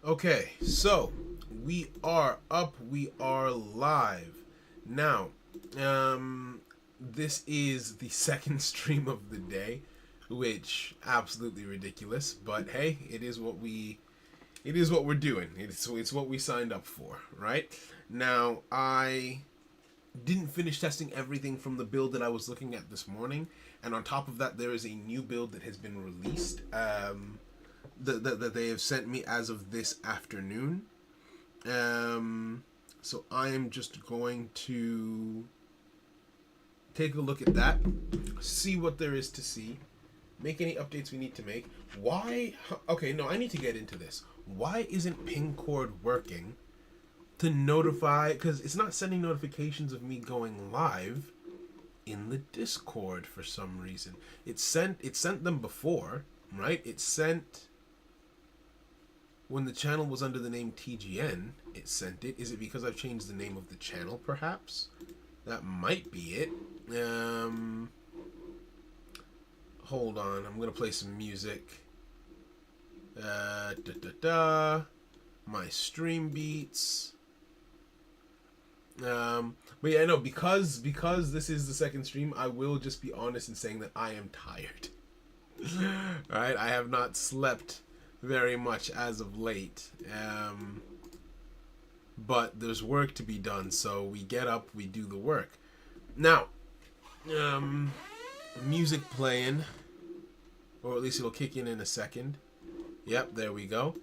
Okay, so we are up, we are live. Now, this is the second stream of the day, which absolutely ridiculous, but hey, it is what we're doing. It's what we signed up for, right? Now, I didn't finish testing everything from the build that I was looking at this morning, and on top of that, there is a new build that has been released. That they have sent me as of this afternoon. So I am just going to take a look at that, see what there is to see, make any updates we need to make. Why? Okay, no, I need to get into this. Why isn't Pingcord working to notify? Because it's not sending notifications of me going live in the Discord for some reason. It sent them before, right? It sent when the channel was under the name TGN, it sent it. Is it because I've changed the name of the channel, perhaps? That might be it. Hold on. I'm going to play some music. My stream beats. But yeah, no, because this is the second stream, I will just be honest in saying that I am tired. Alright, I have not slept very much as of late, but there's work to be done, so we get up, we do the work. Now, music playing, or at least it'll kick in a second. Yep, there we go.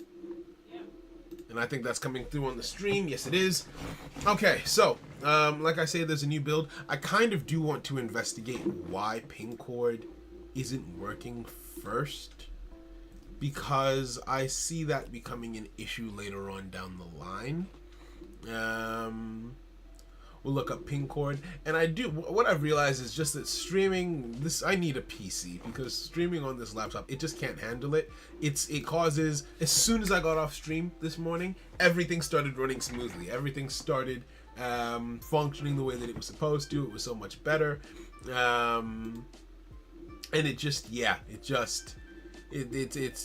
And I think that's coming through on the stream. Yes, it is. Okay, so, like I say, there's a new build. I kind of do want to investigate why Pingcord isn't working first, because I see that becoming an issue later on down the line. We'll look up Pingcord, and what I've realized is just that streaming this, I need a PC, because streaming on this laptop, it just can't handle it. It causes, as soon as I got off stream this morning, everything started running smoothly. Everything started functioning the way that it was supposed to. It was so much better, and it's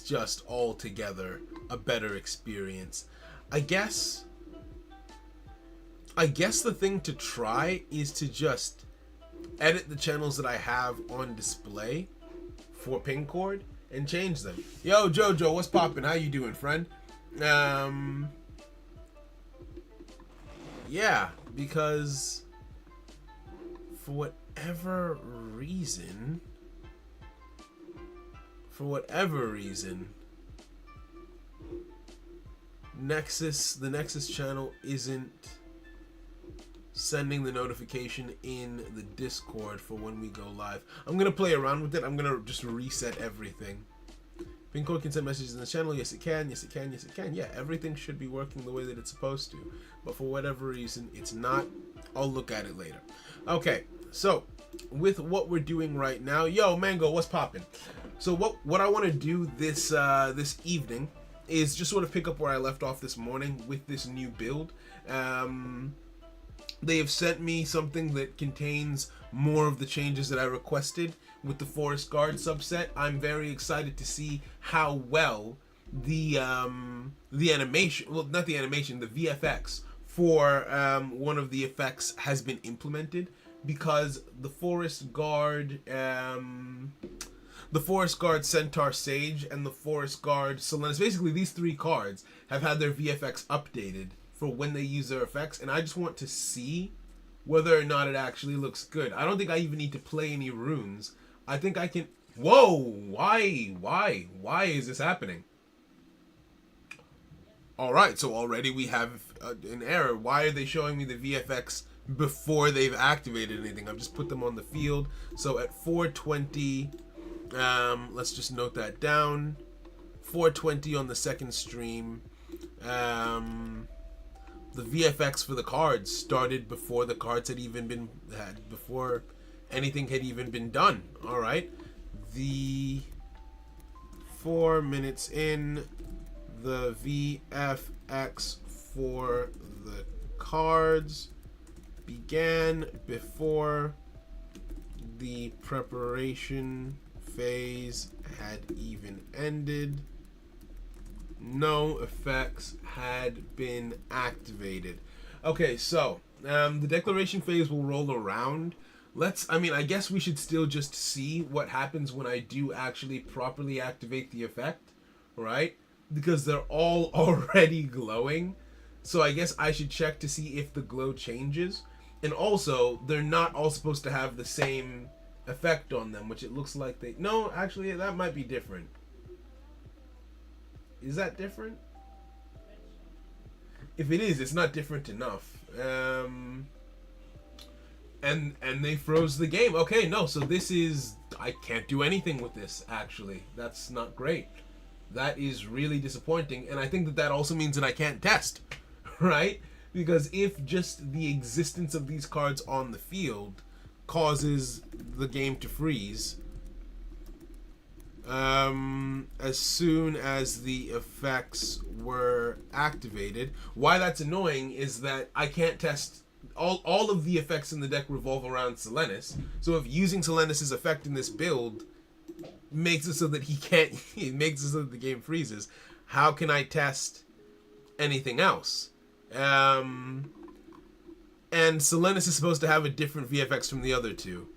just altogether a better experience. I guess the thing to try is to just edit the channels that I have on display for Pingcord and change them. Yo, Jojo, what's poppin'? How you doing, friend? Yeah, because for whatever reason, the Nexus channel isn't sending the notification in the Discord for when we go live. I'm gonna play around with it. I'm gonna just reset everything. Pingcord can send messages in the channel. Yes, it can. Yes, it can. Yes, it can. Yeah, everything should be working the way that it's supposed to. But for whatever reason, it's not. I'll look at it later. Okay, so with what we're doing right now, yo, Mango, what's poppin'? So what I want to do this evening is just sort of pick up where I left off this morning with this new build. They have sent me something that contains more of the changes that I requested with the Forest Guard subset. I'm very excited to see how well the animation, well, not the animation, the VFX for one of the effects has been implemented, because the Forest Guard Centaur Sage and the Forest Guard Solenis, basically these three cards have had their VFX updated for when they use their effects, and I just want to see whether or not it actually looks good. I don't think I even need to play any runes. I think I can... Whoa! Why is this happening? Alright, so already we have an error. Why are they showing me the VFX before they've activated anything? I've just put them on the field. So at 420, let's just note that down. 420 on the second stream. The VFX for the cards started before the cards had even been before anything had even been done. All right, the 4 minutes in, the VFX for the cards began before the preparation phase had even ended. No effects had been activated. Okay, so the declaration phase will roll around. I guess we should still just see what happens when I do actually properly activate the effect, right? Because they're all already glowing. So I guess I should check to see if the glow changes. And also, they're not all supposed to have the same effect on them, which it looks like they... No, actually, that might be different. Is that different? If it is, it's not different enough. And they froze the game. Okay, no, so this is... I can't do anything with this, actually. That's not great. That is really disappointing, and I think that also means that I can't test, right? Because if just the existence of these cards on the field causes the game to freeze, as soon as the effects were activated, why that's annoying is that I can't test... All of the effects in the deck revolve around Selenis. So if using Selenis' effect in this build makes it so that it makes it so that the game freezes, how can I test anything else? And Selenis is supposed to have a different VFX from the other two.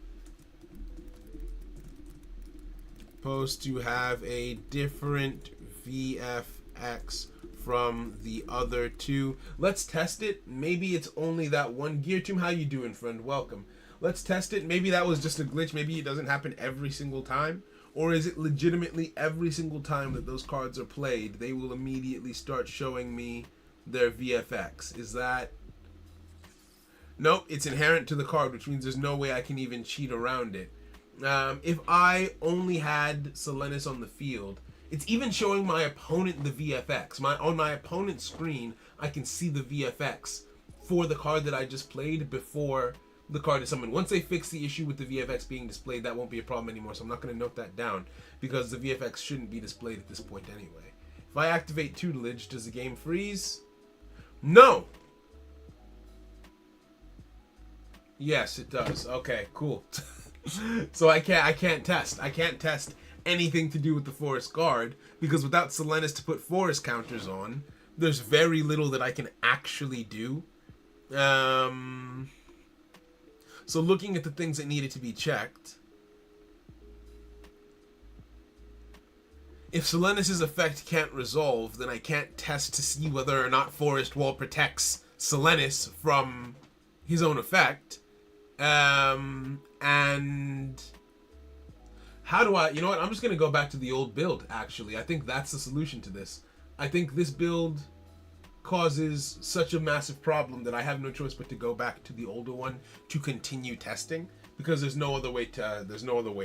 Supposed to have a different VFX from the other two. Let's test it. Maybe it's only that one. Gear Tomb, how you doing, friend? Welcome. Let's test it. Maybe that was just a glitch. Maybe it doesn't happen every single time. Or is it legitimately every single time that those cards are played, they will immediately start showing me their VFX? Is that... Nope, it's inherent to the card, which means there's no way I can even cheat around it. If I only had Selenis on the field, it's even showing my opponent the VFX. On my opponent's screen, I can see the VFX for the card that I just played before the card is summoned. Once they fix the issue with the VFX being displayed, that won't be a problem anymore, so I'm not going to note that down, because the VFX shouldn't be displayed at this point anyway. If I activate tutelage, does the game freeze? No! Yes, it does. Okay, cool. So I can't test. I can't test anything to do with the Forest Guard, because without Selenis to put forest counters on, there's very little that I can actually do. So looking at the things that needed to be checked, if Selenis' effect can't resolve, then I can't test to see whether or not Forest Wall protects Selenis from his own effect. And how do I... You know what? I'm just going to go back to the old build, actually. I think that's the solution to this. I think this build causes such a massive problem that I have no choice but to go back to the older one to continue testing, because there's no other way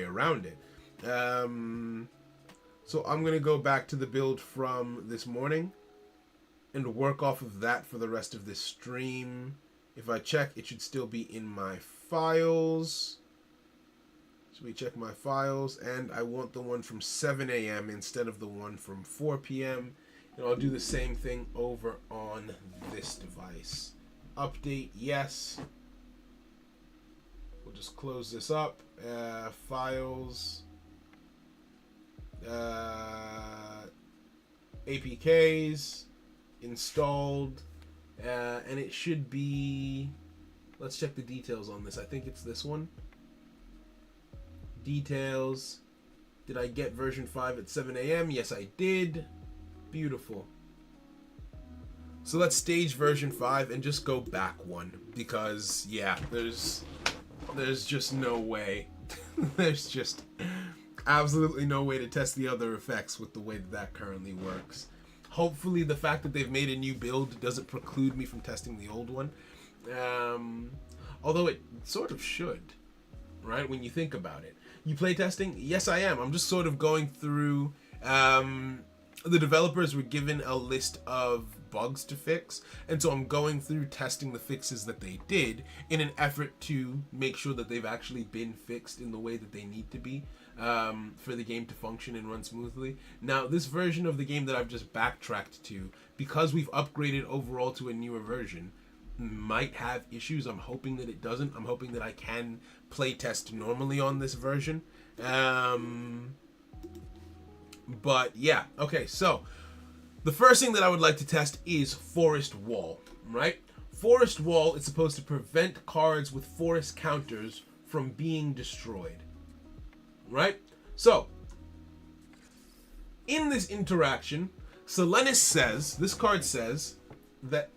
around it. So I'm going to go back to the build from this morning and work off of that for the rest of this stream. If I check, it should still be in my files. So we check my files, and I want the one from 7 a.m. instead of the one from 4 p.m. And I'll do the same thing over on this device. Update, yes. We'll just close this up. Files. APKs. Installed. And it should be... Let's check the details on this. I think it's this one. Details. Did I get version 5 at 7 a.m.? Yes, I did. Beautiful. So let's stage version 5 and just go back one, because yeah, there's just no way. There's just absolutely no way to test the other effects with the way that currently works. Hopefully the fact that they've made a new build doesn't preclude me from testing the old one. Although it sort of should, right, when you think about it. You play testing? Yes, I am. I'm just sort of going through... the developers were given a list of bugs to fix, and so I'm going through testing the fixes that they did in an effort to make sure that they've actually been fixed in the way that they need to be, for the game to function and run smoothly. Now, this version of the game that I've just backtracked to, because we've upgraded overall to a newer version, might have issues. I'm hoping that it doesn't. I'm hoping that I can play test normally on this version. But yeah, okay, so The first thing that I would like to test is Forest Wall, right? Forest Wall is supposed to prevent cards with forest counters from being destroyed, right? So, in this interaction, Selenis says, this card says, that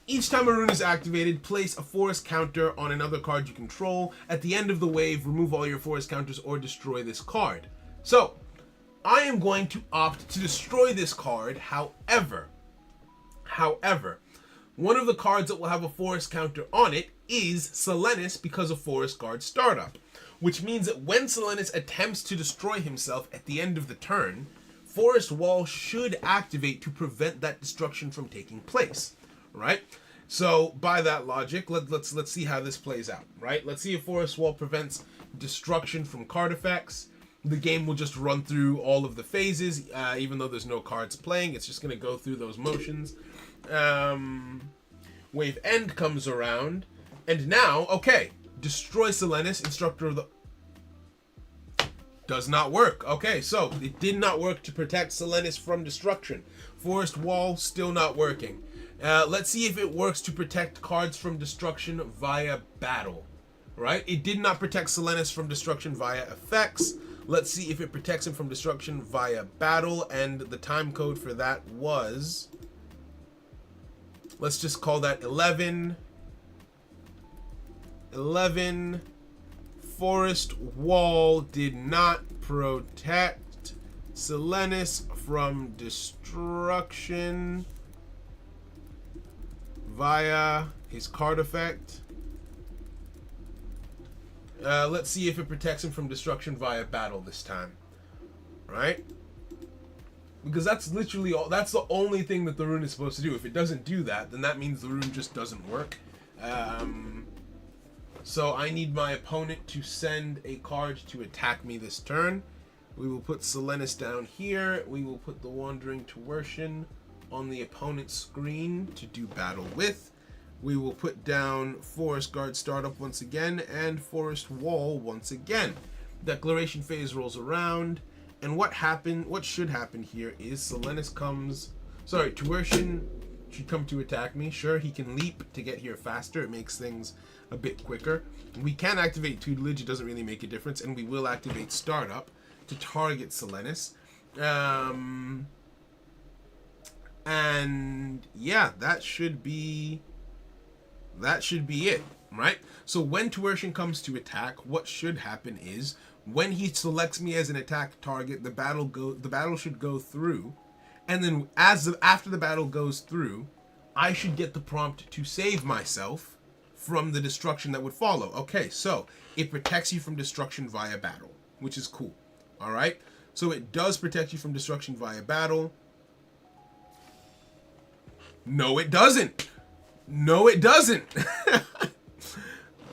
each time a rune is activated, place a forest counter on another card you control. At the end of the wave, remove all your forest counters or destroy this card. So, I am going to opt to destroy this card. However, one of the cards that will have a forest counter on it is Selenis because of Forest Guard Startup. Which means that when Selenis attempts to destroy himself at the end of the turn, Forest Wall should activate to prevent that destruction from taking place, right? So by that logic, let's see how this plays out, right? Let's see if Forest Wall prevents destruction from card effects. The game will just run through all of the phases, even though there's no cards playing. It's just going to go through those motions. Wave End comes around, and now, okay, destroy Selenis, Instructor of the... Does not work. Okay, so it did not work to protect Selenis from destruction. Forest Wall still not working. Let's see if it works to protect cards from destruction via battle. Right? It did not protect Selenis from destruction via effects. Let's see if it protects him from destruction via battle, and the time code for that was... Let's just call that 11. 11. Forest Wall did not protect Selenis from destruction via his card effect. Let's see if it protects him from destruction via battle this time. Right? Because that's literally all. That's the only thing that the rune is supposed to do. If it doesn't do that, then that means the rune just doesn't work. So I need my opponent to send a card to attack me this turn. We will put Selenis down here. We will put the Wandering Tuertian on the opponent's screen to do battle with. We will put down Forest Guard Startup once again and Forest Wall once again. Declaration phase rolls around, and what should happen here is Tuertian should come to attack me. Sure, he can leap to get here faster. It makes things a bit quicker. We can activate Tutelage. It doesn't really make a difference, and we will activate Startup to target Selenis. And yeah, that should be it, right? So when Tuertian comes to attack, what should happen is when he selects me as an attack target, the battle should go through, and then after the battle goes through, I should get the prompt to save myself from the destruction that would follow. Okay, so it protects you from destruction via battle, which is cool. All right, so it does protect you from destruction via battle. No, it doesn't. No, it doesn't.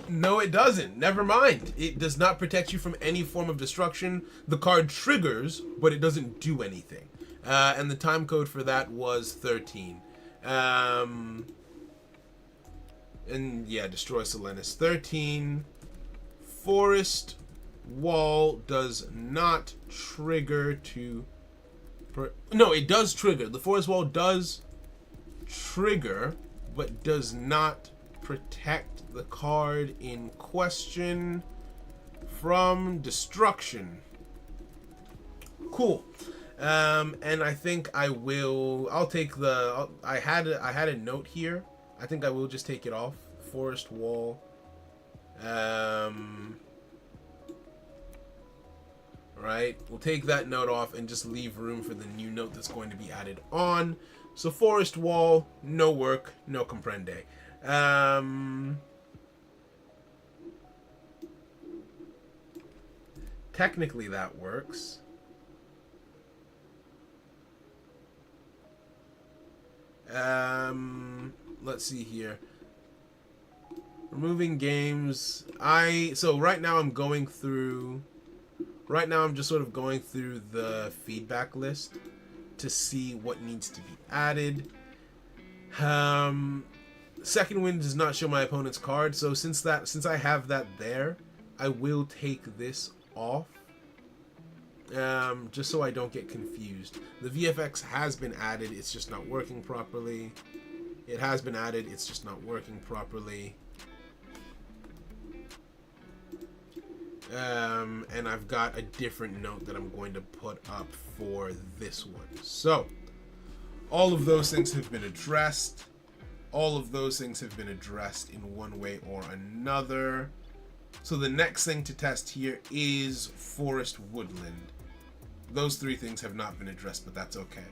No, it doesn't. Never mind. It does not protect you from any form of destruction. The card triggers, but it doesn't do anything. And the time code for that was 13. And yeah, destroy Selenis. 13. Forest Wall does not trigger to... No, it does trigger. The Forest Wall does trigger, but does not protect the card in question from destruction. Cool. And I think I'll take I had a note here. I think I will just take it off. Forest Wall. Right. We'll take that note off and just leave room for the new note that's going to be added on. So Forest Wall, no work, no comprende. Technically that works. Let's see here. Removing games. So right now I'm going through... Right now I'm just sort of going through the feedback list to see what needs to be added. Second Wind does not show my opponent's card, so since I have that there, I will take this off. just so I don't get confused. The VFX has been added, it's just not working properly. It has been added, it's just not working properly. And I've got a different note that I'm going to put up for this one. So, all of those things have been addressed. All of those things have been addressed in one way or another. So the next thing to test here is forest woodland. Those three things have not been addressed, but that's okay.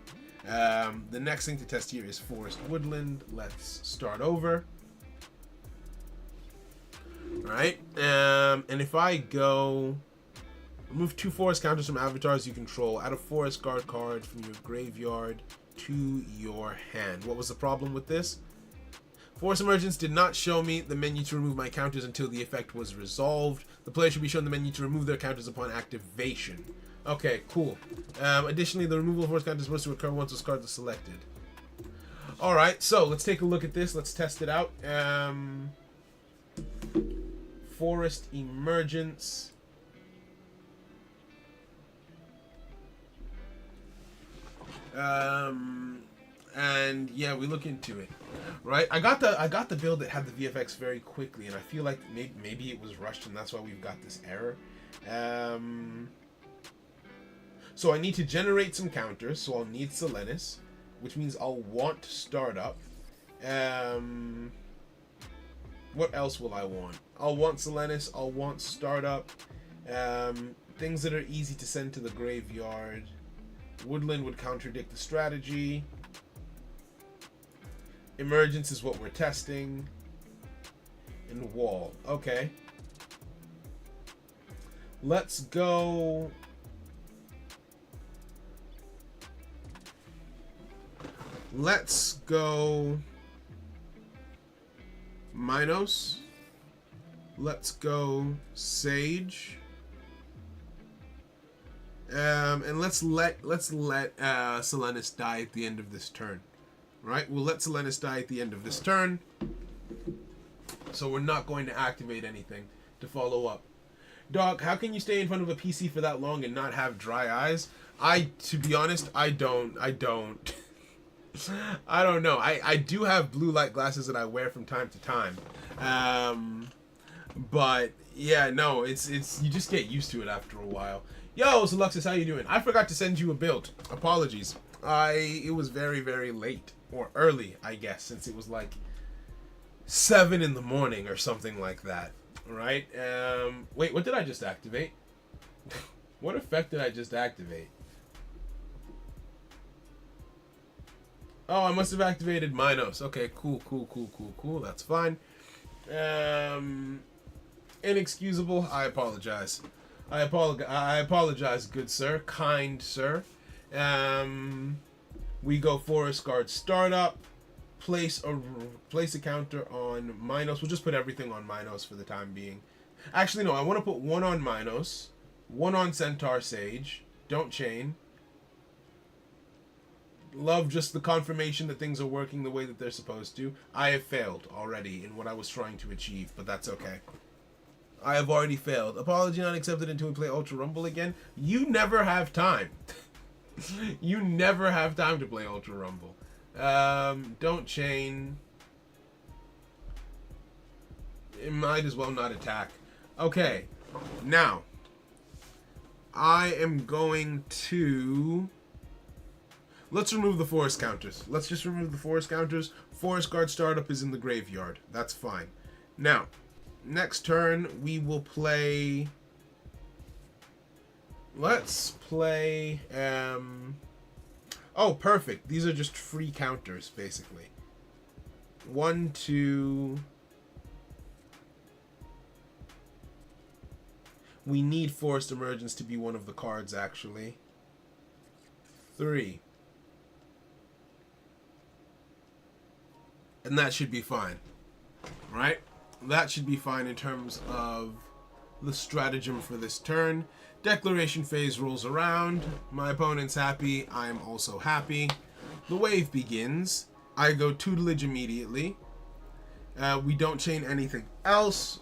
The next thing to test here is forest woodland. Let's start over. Alright, and if I go remove 2 forest counters from avatars you control, add a forest guard card from your graveyard to your hand. What was the problem with this? Forest Emergence did not show me the menu to remove my counters until the effect was resolved. The player should be shown the menu to remove their counters upon activation. Okay, cool. Additionally, the removal of forest counters is supposed to occur once those cards are selected. Alright, so let's take a look at this. Let's test it out. Forest Emergence. And yeah, we look into it. Right, I got the build that had the VFX very quickly, and I feel like maybe it was rushed, and that's why we've got this error. So I need to generate some counters, so I'll need Selenis, which means I'll want Startup. What else will I want? I'll want Selenis, I'll want Startup. Things that are easy to send to the graveyard. Woodland would contradict the strategy. Emergence is what we're testing. And wall. Okay. Let's go. Let's go Minos. Let's go Sage. And let's let Selenis die at the end of this turn. Right? We'll let Selenis die at the end of this turn. So we're not going to activate anything to follow up. Dog, how can you stay in front of a PC for that long and not have dry eyes? To be honest, I don't. I don't know. I do have blue light glasses that I wear from time to time. But yeah, no, it's you just get used to it after a while. Yo, Zeluxus, how you doing? I forgot to send you a build. Apologies. It was very, very late. Or early, I guess, since it was like 7 in the morning or something like that. Right? Wait, what did I just activate? What effect did I just activate? Oh, I must have activated Minos. Okay, cool. That's fine. Inexcusable. I apologize. I apologize, good sir. Kind sir. We go Forest Guard Startup. Place a counter on Minos. We'll just put everything on Minos for the time being. Actually, no. I want to put 1 on Minos. 1 on Centaur Sage. Don't chain. Love just the confirmation that things are working the way that they're supposed to. I have failed already in what I was trying to achieve, but that's okay. I have already failed. Apology not accepted until we play Ultra Rumble again. You never have time. You never have time to play Ultra Rumble. Don't chain. It might as well not attack. Okay. Now, I am going to... Let's remove the forest counters. Let's just remove the forest counters. Forest Guard Startup is in the graveyard. That's fine. Now, next turn, we will play... Let's play... Oh, perfect. These are just free counters, basically. 1, 2... We need Forest Emergence to be one of the cards, actually. 3. And that should be fine. Right? That should be fine in terms of the stratagem for this turn. Declaration phase rolls around. My opponent's happy. I'm also happy. The wave begins. I go tutelage immediately. We don't chain anything else.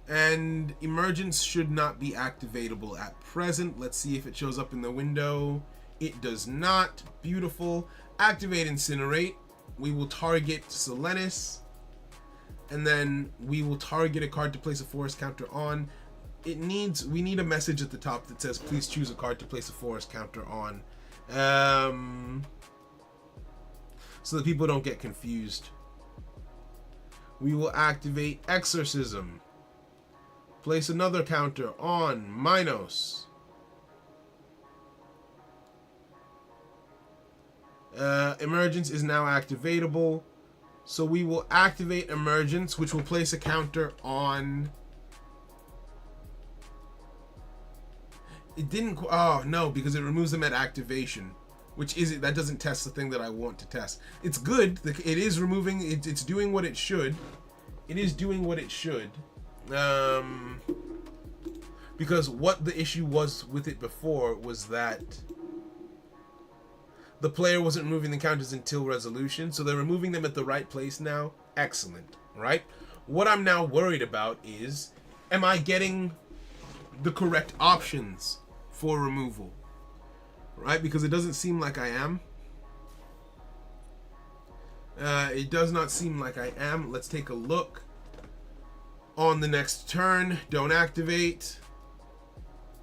And Emergence should not be activatable at present. Let's see if it shows up in the window. It does not. Beautiful. Activate Incinerate. We will target Selenis. And then we will target a card to place a forest counter on. We need a message at the top that says, please choose a card to place a forest counter on. So that people don't get confused. We will activate Exorcism. Place another counter on Minos. Emergence is now activatable. So we will activate Emergence, which will place a counter on... It didn't... Oh, no, because it removes them at activation. Which is it? That doesn't test the thing that I want to test. It's good. It is removing... It's doing what it should. It is doing what it should. Because what the issue was with it before was that the player wasn't removing the counters until resolution, so they're removing them at the right place now. Excellent, right? What I'm now worried about is, am I getting the correct options for removal? Right? Because it doesn't seem like I am. It does not seem like I am. Let's take a look. On the next turn, don't activate.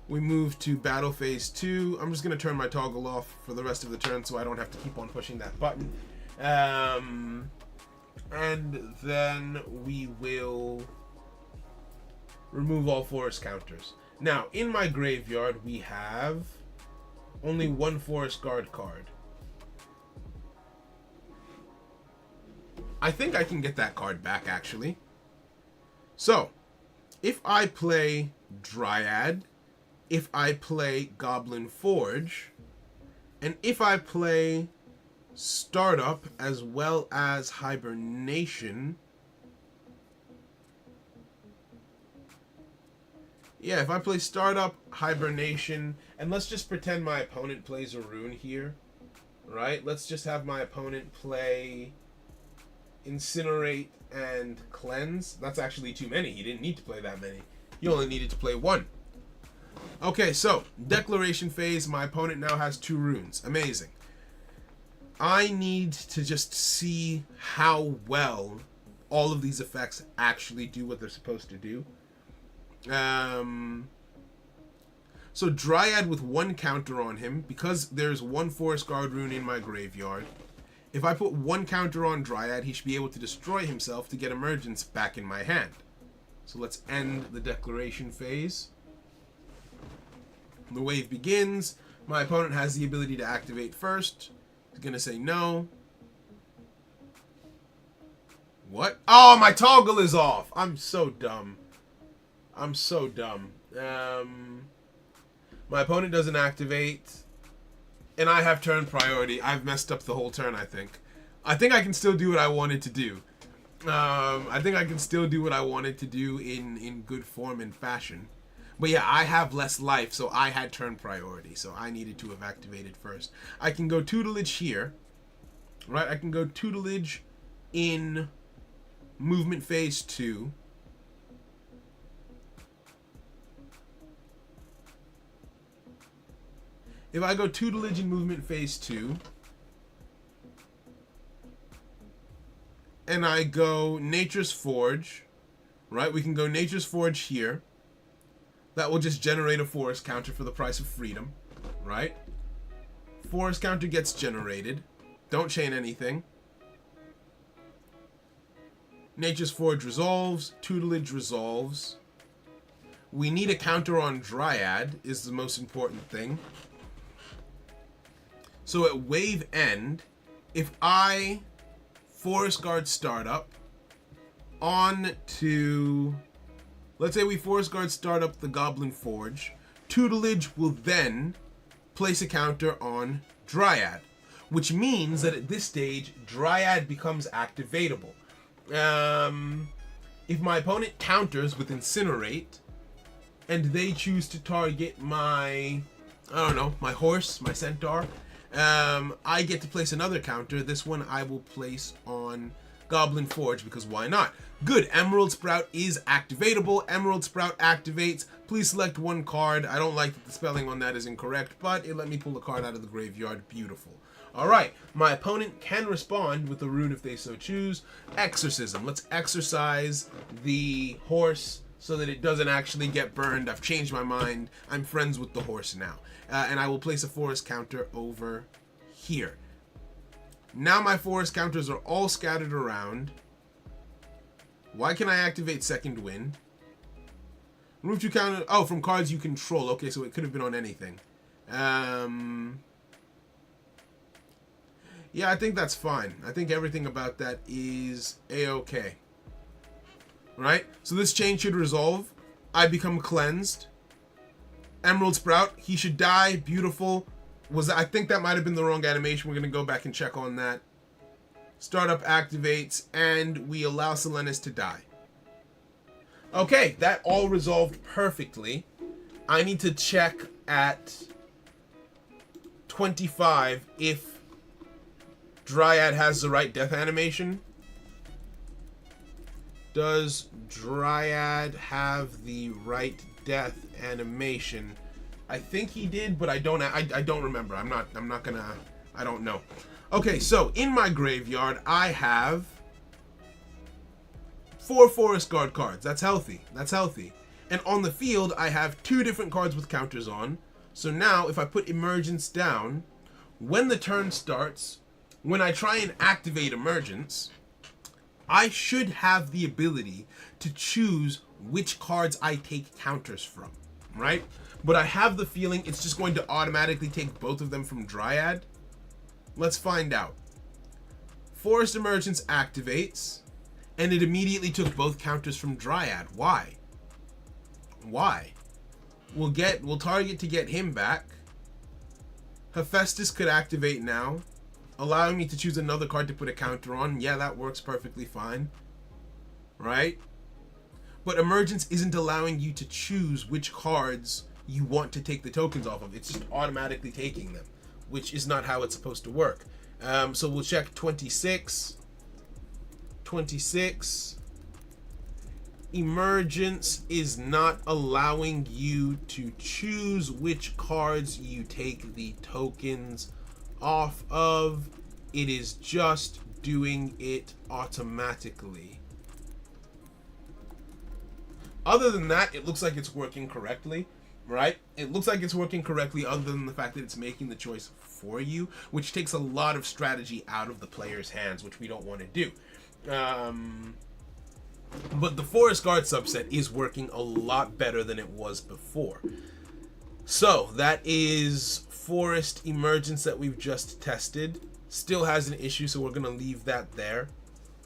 We move to battle phase 2. I'm just going to turn my toggle off for the rest of the turn so I don't have to keep on pushing that button. And then we will remove all forest counters. Now, in my graveyard, we have only one Forest Guard card. I think I can get that card back, actually. So, if I play Dryad, if I play Goblin Forge, and if I play Startup as well as Hibernation... Yeah, if I play Startup, Hibernation, and let's just pretend my opponent plays a rune here, right? Let's just have my opponent play Incinerate and Cleanse. That's actually too many. He didn't need to play that many. He only needed to play one. Okay, so, Declaration phase. My opponent now has 2 runes. Amazing. I need to just see how well all of these effects actually do what they're supposed to do. So Dryad with 1 counter on him, because there's 1 Forest Guard rune in my graveyard. If I put 1 counter on Dryad, he should be able to destroy himself to get Emergence back in my hand. So let's end the Declaration phase. The wave begins. My opponent has the ability to activate first. He's going to say no. What? Oh, my toggle is off! I'm so dumb. I'm so dumb. My opponent doesn't activate. And I have turn priority. I've messed up the whole turn, I think. I think I can still do what I wanted to do. I think I can still do what I wanted to do in good form and fashion. But yeah, I have less life, so I had turn priority. So I needed to have activated first. I can go tutelage here. Right? I can go tutelage in movement phase 2. If I go tutelage in movement phase 2, and I go Nature's Forge, right? We can go Nature's Forge here. That will just generate a forest counter for the price of freedom, right? Forest counter gets generated. Don't chain anything. Nature's Forge resolves. Tutelage resolves. We need a counter on Dryad is the most important thing. So at wave end, if I Forest Guard Startup on to... Let's say we Forest Guard Startup the Goblin Forge. Tutelage will then place a counter on Dryad. Which means that at this stage, Dryad becomes activatable. If my opponent counters with Incinerate, and they choose to target my... I don't know, my horse, my centaur... I get to place another counter. This one I will place on Goblin Forge, because why not? Good, Emerald Sprout is activatable. Emerald Sprout activates. Please select one card. I don't like that the spelling on that is incorrect, but it let me pull a card out of the graveyard. Beautiful. Alright, my opponent can respond with a rune if they so choose. Exorcism. Let's exorcise the horse so that it doesn't actually get burned. I've changed my mind. I'm friends with the horse now. And I will place a forest counter over here. Now my forest counters are all scattered around. Why can I activate Second Wind? Remove 2 counter. Oh, from cards you control. Okay, so it could have been on anything. Yeah, I think that's fine. I think everything about that is a-okay. Right? So this chain should resolve. I become cleansed. Emerald Sprout, he should die. Beautiful. I think that might have been the wrong animation. We're going to go back and check on that. Startup activates, and we allow Selenis to die. Okay, that all resolved perfectly. I need to check at 25 if Dryad has the right death animation. Does Dryad have the right death animation? I think he did, but I don't remember. I don't know. Okay, so in my graveyard, I have 4 Forest Guard cards. That's healthy. That's healthy. And on the field, I have 2 different cards with counters on. So now, if I put Emergence down, when the turn starts, when I try and activate Emergence, I should have the ability to choose which cards I take counters from, right? But I have the feeling it's just going to automatically take both of them from Dryad. Let's find out. Forest Emergence activates, and it immediately took both counters from Dryad. Why? Why? We'll target to get him back. Hephaestus could activate now, allowing me to choose another card to put a counter on. Yeah, that works perfectly fine. Right? But Emergence isn't allowing you to choose which cards you want to take the tokens off of. It's just automatically taking them, which is not how it's supposed to work. So we'll check 26. 26. Emergence is not allowing you to choose which cards you take the tokens off of. It is just doing it automatically. Other than that, it looks like it's working correctly, right? It looks like it's working correctly other than the fact that it's making the choice for you, which takes a lot of strategy out of the player's hands, which we don't want to do. But the Forest Guard subset is working a lot better than it was before. So that is Forest Emergence that we've just tested. Still has an issue, so we're going to leave that there,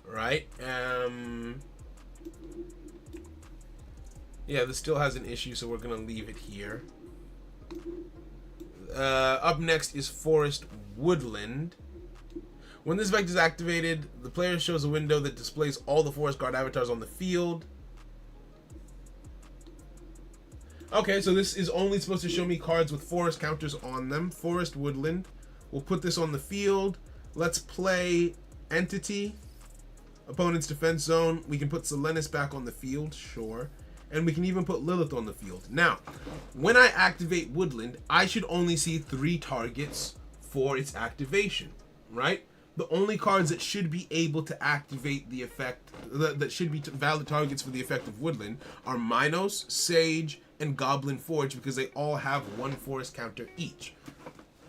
right? Yeah, this still has an issue, so we're going to leave it here. Up next is Forest Woodland. When this effect is activated, the player shows a window that displays all the Forest Guard avatars on the field. Okay, so this is only supposed to show me cards with forest counters on them. Forest Woodland. We'll put this on the field. Let's play Entity. Opponent's defense zone. We can put Selenis back on the field, sure. And we can even put Lilith on the field. Now, when I activate Woodland, I should only see 3 targets for its activation, right? The only cards that should be able to activate the effect, that should be valid targets for the effect of Woodland, are Minos, Sage, and Goblin Forge, because they all have 1 forest counter each.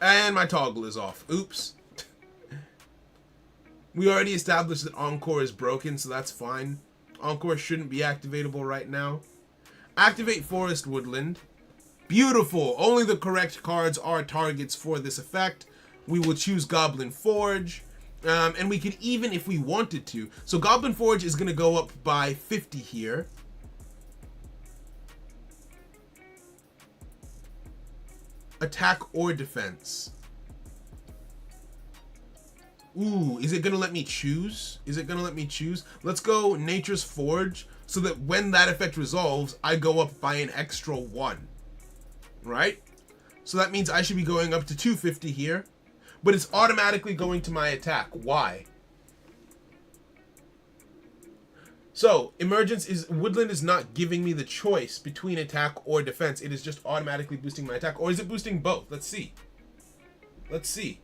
And my toggle is off. Oops. We already established that Encore is broken, so that's fine. Encore shouldn't be activatable right now. Activate Forest Woodland. Beautiful. Only the correct cards are targets for this effect. We will choose Goblin Forge. And we could even, if we wanted to. So Goblin Forge is going to go up by 50 here. Attack or defense. Ooh, is it going to let me choose? Is it going to let me choose? Let's go Nature's Forge, so that when that effect resolves, I go up by an extra 1. Right? So that means I should be going up to 250 here. But it's automatically going to my attack. Why? So, Woodland is not giving me the choice between attack or defense. It is just automatically boosting my attack. Or is it boosting both? Let's see. Let's see.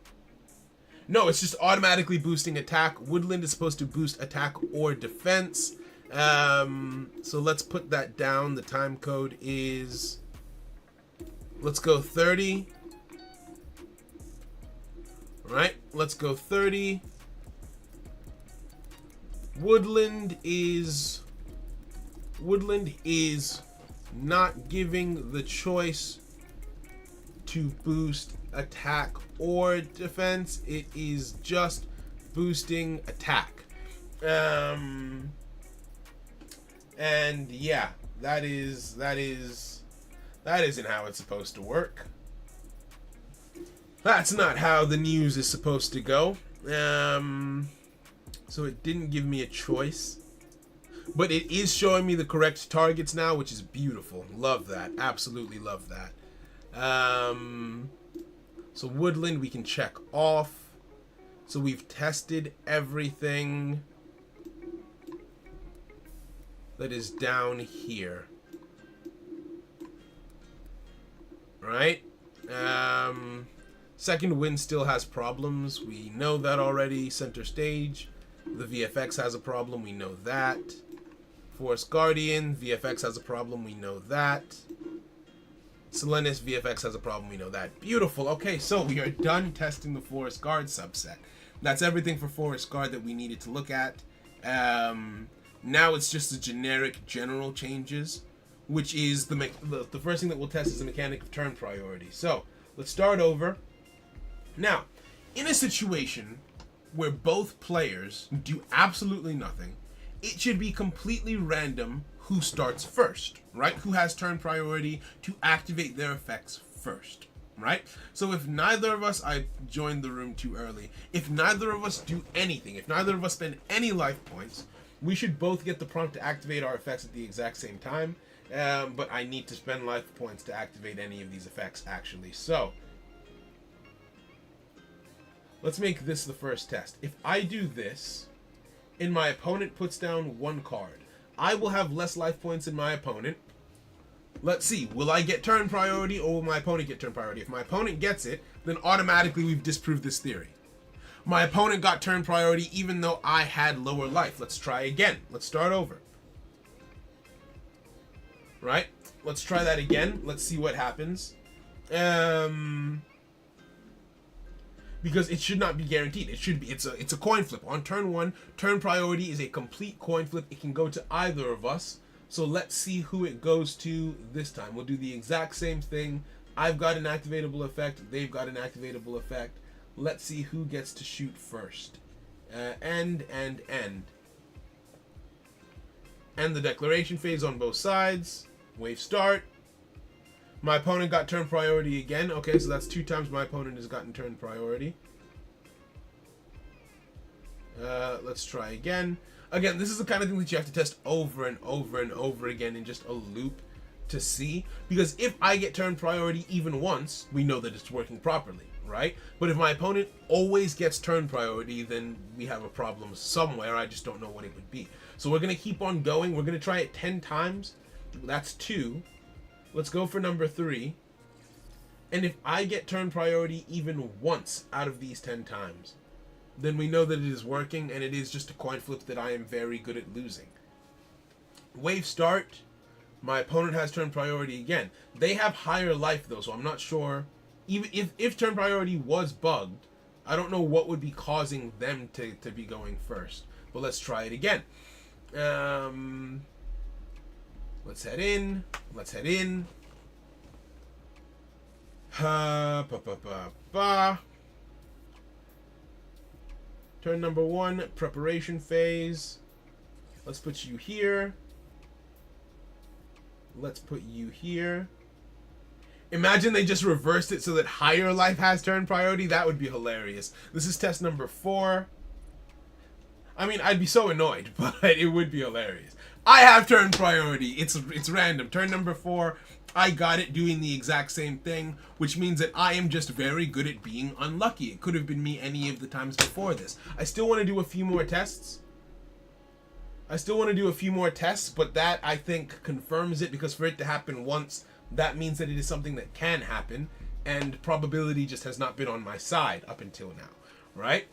No, it's just automatically boosting attack. Woodland is supposed to boost attack or defense. So let's put that down. The time code is... Let's go 30. Alright, let's go 30. Woodland is not giving the choice to boost attack or defense. It is just boosting attack. And yeah, that isn't how it's supposed to work. That's not how the news is supposed to go. So it didn't give me a choice. But it is showing me the correct targets now, which is beautiful. Love that. Absolutely love that. So Woodland we can check off. So we've tested everything that is down here. Right? Second Wind still has problems. We know that already. Center Stage. The VFX has a problem. We know that. Forest Guardian. VFX has a problem. We know that. Selenis. VFX has a problem. We know that. Beautiful. Okay, so we are done testing the Forest Guard subset. That's everything for Forest Guard that we needed to look at. Now it's just the generic general changes, which is the first thing that we'll test is the mechanic of turn priority. So let's start over. Now, in a situation where both players do absolutely nothing, it should be completely random who starts first, right? Who has turn priority to activate their effects first, right? So if neither of us, I joined the room too early, if neither of us do anything, if neither of us spend any life points, we should both get the prompt to activate our effects at the exact same time. But I need to spend life points to activate any of these effects, actually. So let's make this the first test. If I do this, and my opponent puts down one card, I will have less life points than my opponent. Let's see, will I get turn priority or will my opponent get turn priority? If my opponent gets it, then automatically we've disproved this theory. My opponent got turn priority even though I had lower life. Let's try again. Let's start over. Right? Let's try that again. Let's see what happens. Because it should not be guaranteed. It should be. It's a coin flip. On turn 1, turn priority is a complete coin flip. It can go to either of us. So let's see who it goes to this time. We'll do the exact same thing. I've got an activatable effect. They've got an activatable effect. Let's see who gets to shoot first. End. End the declaration phase on both sides. Wave start. My opponent got turn priority again. Okay, so that's 2 times my opponent has gotten turn priority. Let's try again. Again, this is the kind of thing that you have to test over and over and over again in just a loop to see. Because if I get turn priority even once, we know that it's working properly, right? But if my opponent always gets turn priority, then we have a problem somewhere. I just don't know what it would be. So we're going to keep on going. We're going to try it 10 times. That's 2. Let's go for number 3. And if I get turn priority even once out of these 10 times, then we know that it is working, and it is just a coin flip that I am very good at losing. Wave start. My opponent has turn priority again. They have higher life, though, so I'm not sure. Even if turn priority was bugged, I don't know what would be causing them to be going first. But let's try it again. Let's head in. Let's head in. Turn number 1, preparation phase. Let's put you here. Let's put you here. Imagine they just reversed it so that higher life has turn priority. That would be hilarious. This is test number 4. I mean, I'd be so annoyed, but it would be hilarious. I have turn priority. It's random. Turn number 4, I got it doing the exact same thing, which means that I am just very good at being unlucky. It could have been me any of the times before this. I still want to do a few more tests. I still want to do a few more tests, but that I think confirms it, because for it to happen once, that means that it is something that can happen, and probability just has not been on my side up until now, right?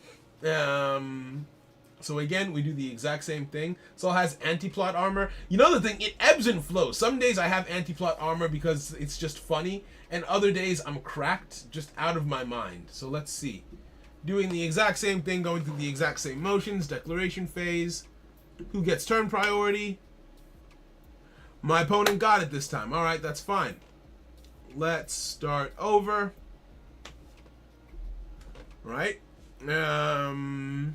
So again, we do the exact same thing. Saul has anti-plot armor. You know the thing, it ebbs and flows. Some days I have anti-plot armor because it's just funny, and other days I'm cracked, just out of my mind. So let's see. Doing the exact same thing, going through the exact same motions, declaration phase. Who gets turn priority? My opponent got it this time. Alright, that's fine. Let's start over. Right? And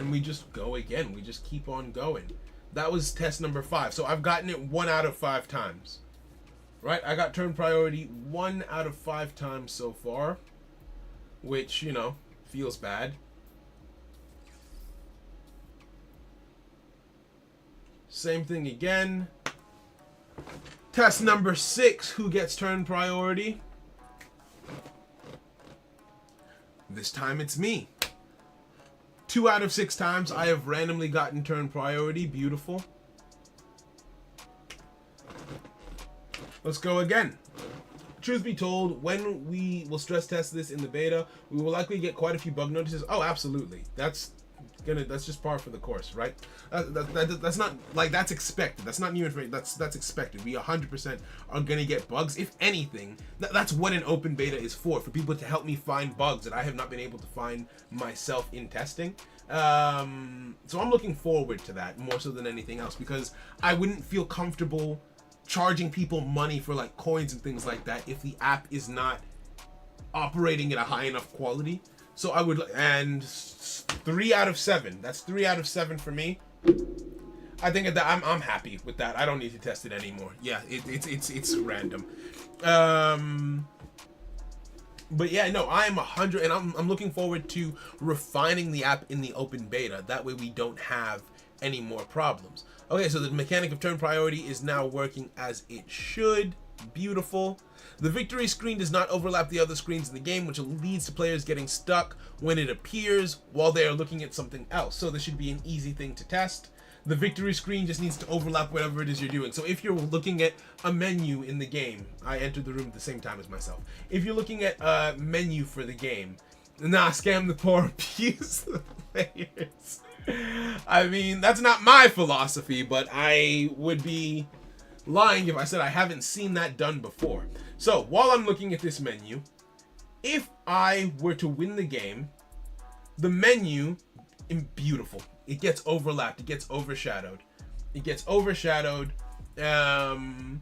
we just go again. We just keep on going. That was test number 5. So I've gotten it 1 out of 5 times. Right? I got turn priority 1 out of 5 times so far. Which, you know, feels bad. Same thing again. Test number 6. Who gets turn priority? This time it's me. 2 out of 6 times I have randomly gotten turn priority. Beautiful. Let's go again. Truth be told, when we will stress test this in the beta, we will likely get quite a few bug notices. Oh, absolutely. That's just par for the course, right? That's not like, that's expected. That's not new information. That's expected. We 100% are gonna get bugs. If anything, that's what an open beta is for people to help me find bugs that I have not been able to find myself in testing. So I'm looking forward to that more so than anything else, because I wouldn't feel comfortable charging people money for like coins and things like that if the app is not operating at a high enough quality. So I would, and 3 out of 7. That's 3 out of 7 for me. I think that I'm happy with that. I don't need to test it anymore. Yeah, it's random. But yeah, no, I am 100, and I'm looking forward to refining the app in the open beta. That way we don't have any more problems. Okay, so the mechanic of turn priority is now working as it should. Beautiful. The victory screen does not overlap the other screens in the game, which leads to players getting stuck when it appears while they are looking at something else. So this should be an easy thing to test. The victory screen just needs to overlap whatever it is you're doing. So if you're looking at a menu in the game, I entered the room at the same time as myself. If you're looking at a menu for the game, nah, scam the poor, abuse the players. I mean, that's not my philosophy, but I would be lying if I said I haven't seen that done before. So while I'm looking at this menu, if I were to win the game, the menu is beautiful. It gets overlapped. It gets overshadowed. It gets overshadowed. It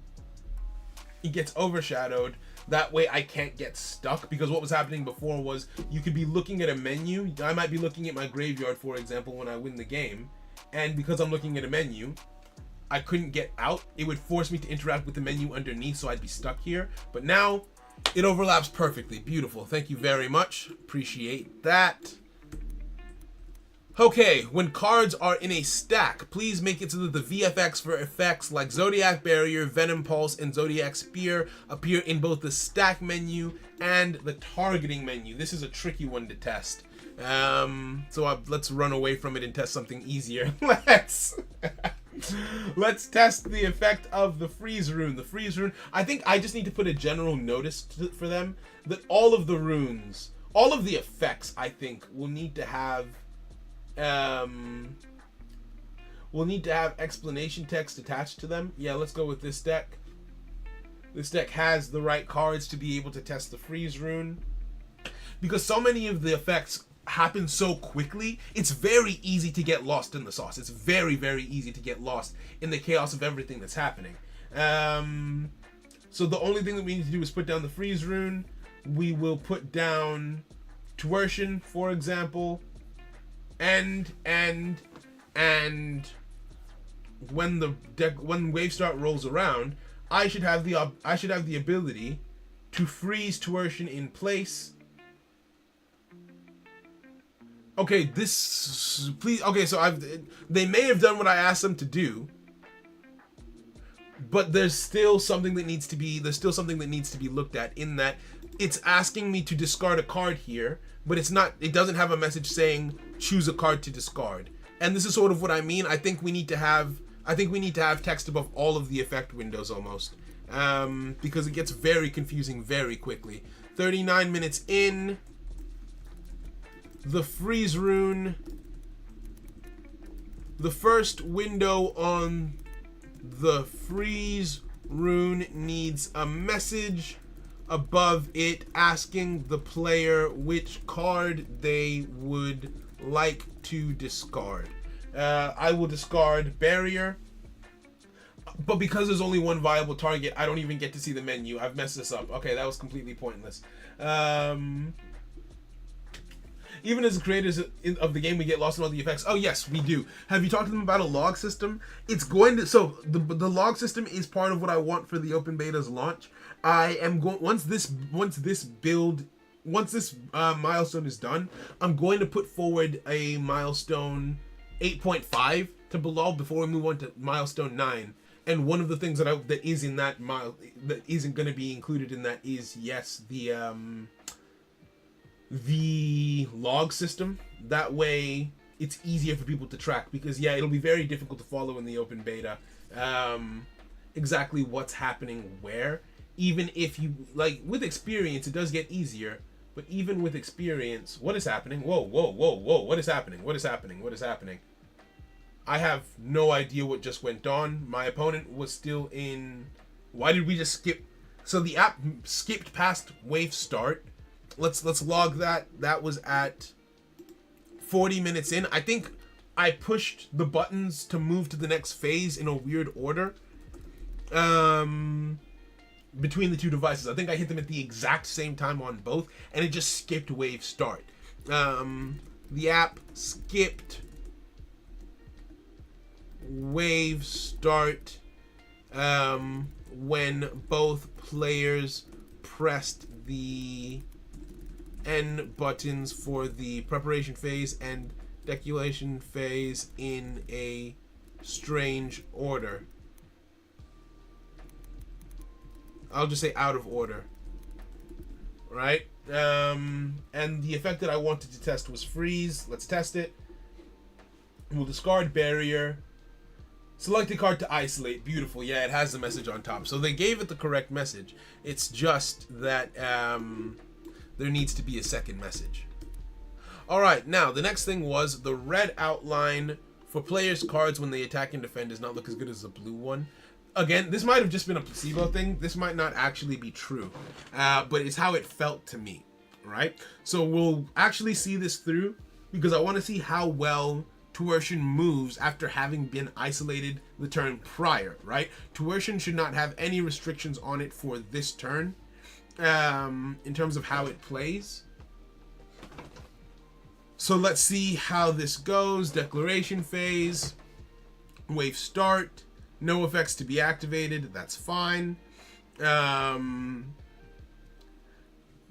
gets overshadowed. That way I can't get stuck, because what was happening before was you could be looking at a menu. I might be looking at my graveyard, for example, when I win the game, and because I'm looking at a menu, I couldn't get out. It would force me to interact with the menu underneath, so I'd be stuck here. But now it overlaps perfectly. Beautiful. Thank you very much. Appreciate that. Okay, when cards are in a stack, please make it so that the VFX for effects like Zodiac Barrier, Venom Pulse, and Zodiac Spear appear in both the stack menu and the targeting menu. This is a tricky one to test. Let's run away from it and test something easier. Let's test the effect of the freeze rune. The freeze rune, I think I just need to put a general notice for them that all of the runes, all of the effects, I think, will need to have explanation text attached to them. Yeah, let's go with this deck. This deck has the right cards to be able to test the freeze rune, because so many of the effects happen so quickly. It's very easy to get lost in the sauce. It's very, very easy to get lost in the chaos of everything that's happening. So the only thing that we need to do is put down the freeze rune. We will put down Tuertion, for example. And when Wavestart rolls around, I should have the ability to freeze Tuertion in place. Okay, so they may have done what I asked them to do, but there's still something that needs to be looked at, in that it's asking me to discard a card here, but it doesn't have a message saying choose a card to discard. And this is sort of what I mean. I think we need to have text above all of the effect windows almost, because it gets very confusing very quickly. 39 minutes in. The freeze rune. The first window on the freeze rune needs a message above it asking the player which card they would like to discard. I will discard Barrier, but because there's only one viable target, I don't even get to see the menu. I've messed this up. Okay, that was completely pointless. Even as creators of the game, we get lost in all the effects. Oh yes, we do. Have you talked to them about a log system? It's going to, so the log system is part of what I want for the open beta's launch. I am going, once this milestone is done, I'm going to put forward a milestone 8.5 to Bilal before we move on to milestone 9. And one of the things that isn't going to be included in that is, yes, the log system. That way it's easier for people to track, because yeah, it'll be very difficult to follow in the open beta exactly what's happening where. Even if you, like, with experience it does get easier, but even with experience, what is happening? Whoa, what is happening? What is happening? I have no idea what just went on. My opponent was still in, why did we just skip? So the app skipped past wave start. Let's log that. That was at 40 minutes in. I think I pushed the buttons to move to the next phase in a weird order between the two devices. I think I hit them at the exact same time on both, and it just skipped wave start. The app skipped wave start when both players pressed the N buttons for the preparation phase and deculation phase in a strange order. I'll just say out of order. Right? And the effect that I wanted to test was freeze. Let's test it. We'll discard Barrier. Select a card to isolate. Beautiful. Yeah, it has the message on top. So they gave it the correct message. It's just that there needs to be a second message. Alright, now the next thing was the red outline for players' cards when they attack and defend does not look as good as the blue one. Again, this might have just been a placebo thing. This might not actually be true, but it's how it felt to me, right? So we'll actually see this through, because I want to see how well Tuition moves after having been isolated the turn prior, right? Tuition should not have any restrictions on it for this turn in terms of how it plays. So let's see how this goes. Declaration phase, wave start, no effects to be activated. That's fine.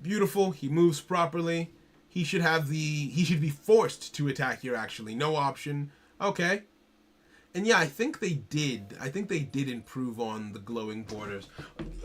Beautiful. He moves properly. He should be forced to attack here, actually. No option. Okay. And yeah, I think they did improve on the glowing borders.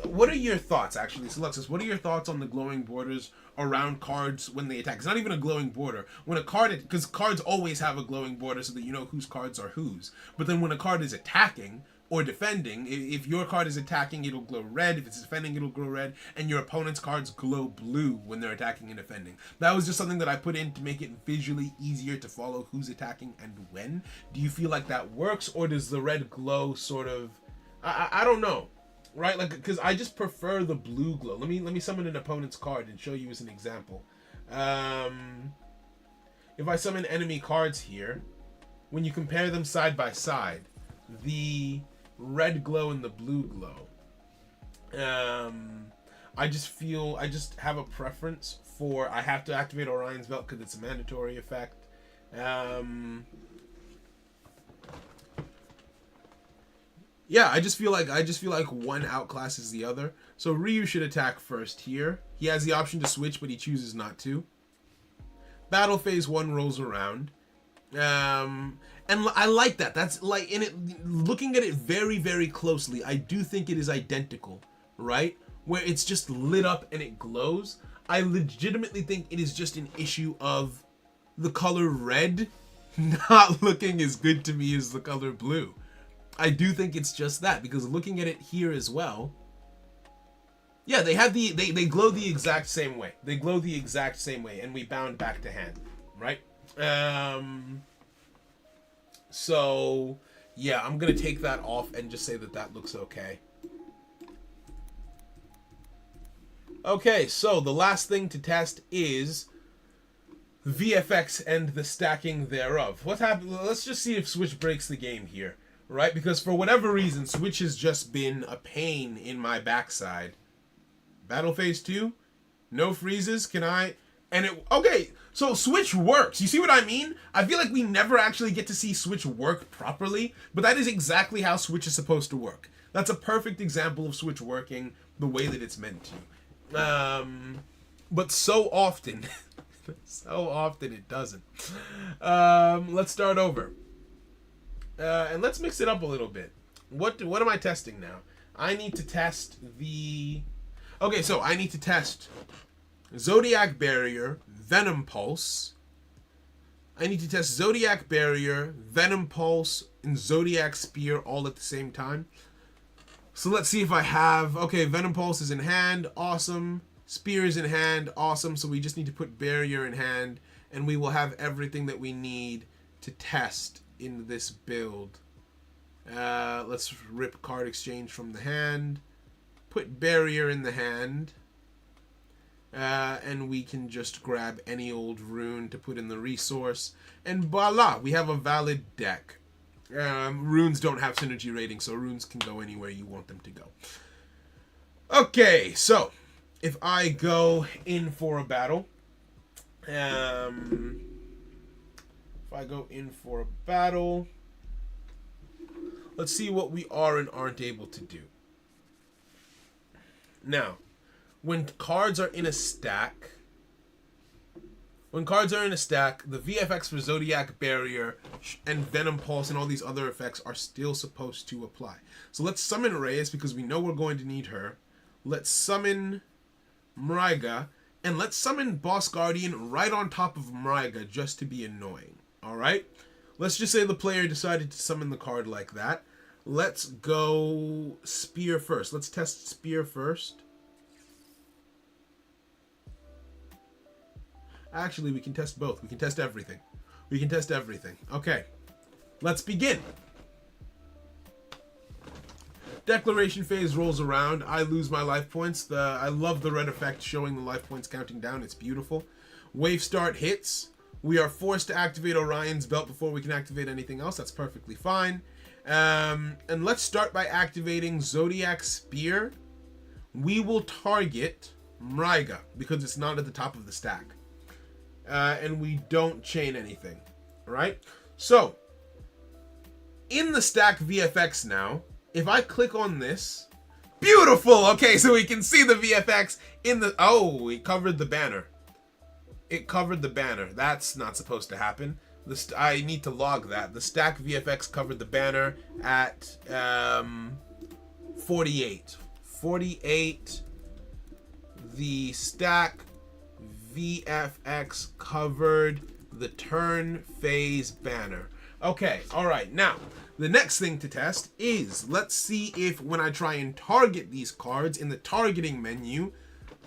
What are your thoughts, actually? So, Alexis, what are your thoughts on the glowing borders around cards when they attack? It's not even a glowing border. When a card, because cards always have a glowing border so that you know whose cards are whose. But then when a card is attacking or defending, if your card is attacking, it'll glow red. If it's defending, it'll glow red. And your opponent's cards glow blue when they're attacking and defending. That was just something that I put in to make it visually easier to follow who's attacking and when. Do you feel like that works, or does the red glow sort of... I don't know, right? Like, because I just prefer the blue glow. Let me summon an opponent's card and show you as an example. If I summon enemy cards here, when you compare them side by side, the red glow and the blue glow, I just have a preference for, I have to activate Orion's Belt because it's a mandatory effect. Yeah, I just feel like one outclasses the other. So Ryu should attack first here. He has the option to switch, but he chooses not to. Battle phase 1 rolls around. And I like that. That's like, in it, looking at it very, very closely, I do think it is identical, right? Where it's just lit up and it glows. I legitimately think it is just an issue of the color red not looking as good to me as the color blue. I do think it's just that, because looking at it here as well, yeah, they have they glow the exact same way. They glow the exact same way, and we bound back to hand, right? So yeah, I'm gonna take that off and just say that that looks okay. Okay, so the last thing to test is VFX and the stacking thereof. What happened? Let's just see if Switch breaks the game here, right? Because for whatever reason, Switch has just been a pain in my backside. Battle Phase 2? No freezes? Can I? And it... Okay, so Switch works. You see what I mean? I feel like we never actually get to see Switch work properly, but that is exactly how Switch is supposed to work. That's a perfect example of Switch working the way that it's meant to. But so often... so often it doesn't. Let's start over. And let's mix it up a little bit. What am I testing now? I need to test the... Okay, so I need to test Zodiac Barrier, Venom Pulse. I need to test Zodiac Barrier, Venom Pulse, and Zodiac Spear all at the same time. So let's see if I have... Okay, Venom Pulse is in hand. Awesome. Spear is in hand. Awesome. So we just need to put Barrier in hand, and we will have everything that we need to test in this build. Let's rip Card Exchange from the hand. Put Barrier in the hand. And we can just grab any old rune to put in the resource. And voila, we have a valid deck. Runes don't have synergy rating, so runes can go anywhere you want them to go. Okay, so if I go in for a battle, let's see what we are and aren't able to do. Now, when cards are in a stack, the VFX for Zodiac Barrier and Venom Pulse and all these other effects are still supposed to apply. So let's summon Reyes because we know we're going to need her. Let's summon Mraiga, and let's summon Boss Guardian right on top of Mraiga just to be annoying. Alright? Let's just say the player decided to summon the card like that. Let's go Spear first. Let's test Spear first. Actually, we can test both. We can test everything. Okay. Let's begin. Declaration phase rolls around. I lose my life points. I love the red effect showing the life points counting down. It's beautiful. Wave start hits. We are forced to activate Orion's belt before we can activate anything else. That's perfectly fine. And let's start by activating Zodiac Spear. We will target Mraiga because it's not at the top of the stack. And we don't chain anything. Right? So, in the stack VFX now, if I click on this, beautiful! Okay, so we can see the VFX in the... Oh, it covered the banner. That's not supposed to happen. I need to log that. The stack VFX covered the banner at 48. 48. The stack VFX covered the turn phase banner. Okay, alright. Now, the next thing to test is, let's see if when I try and target these cards in the targeting menu,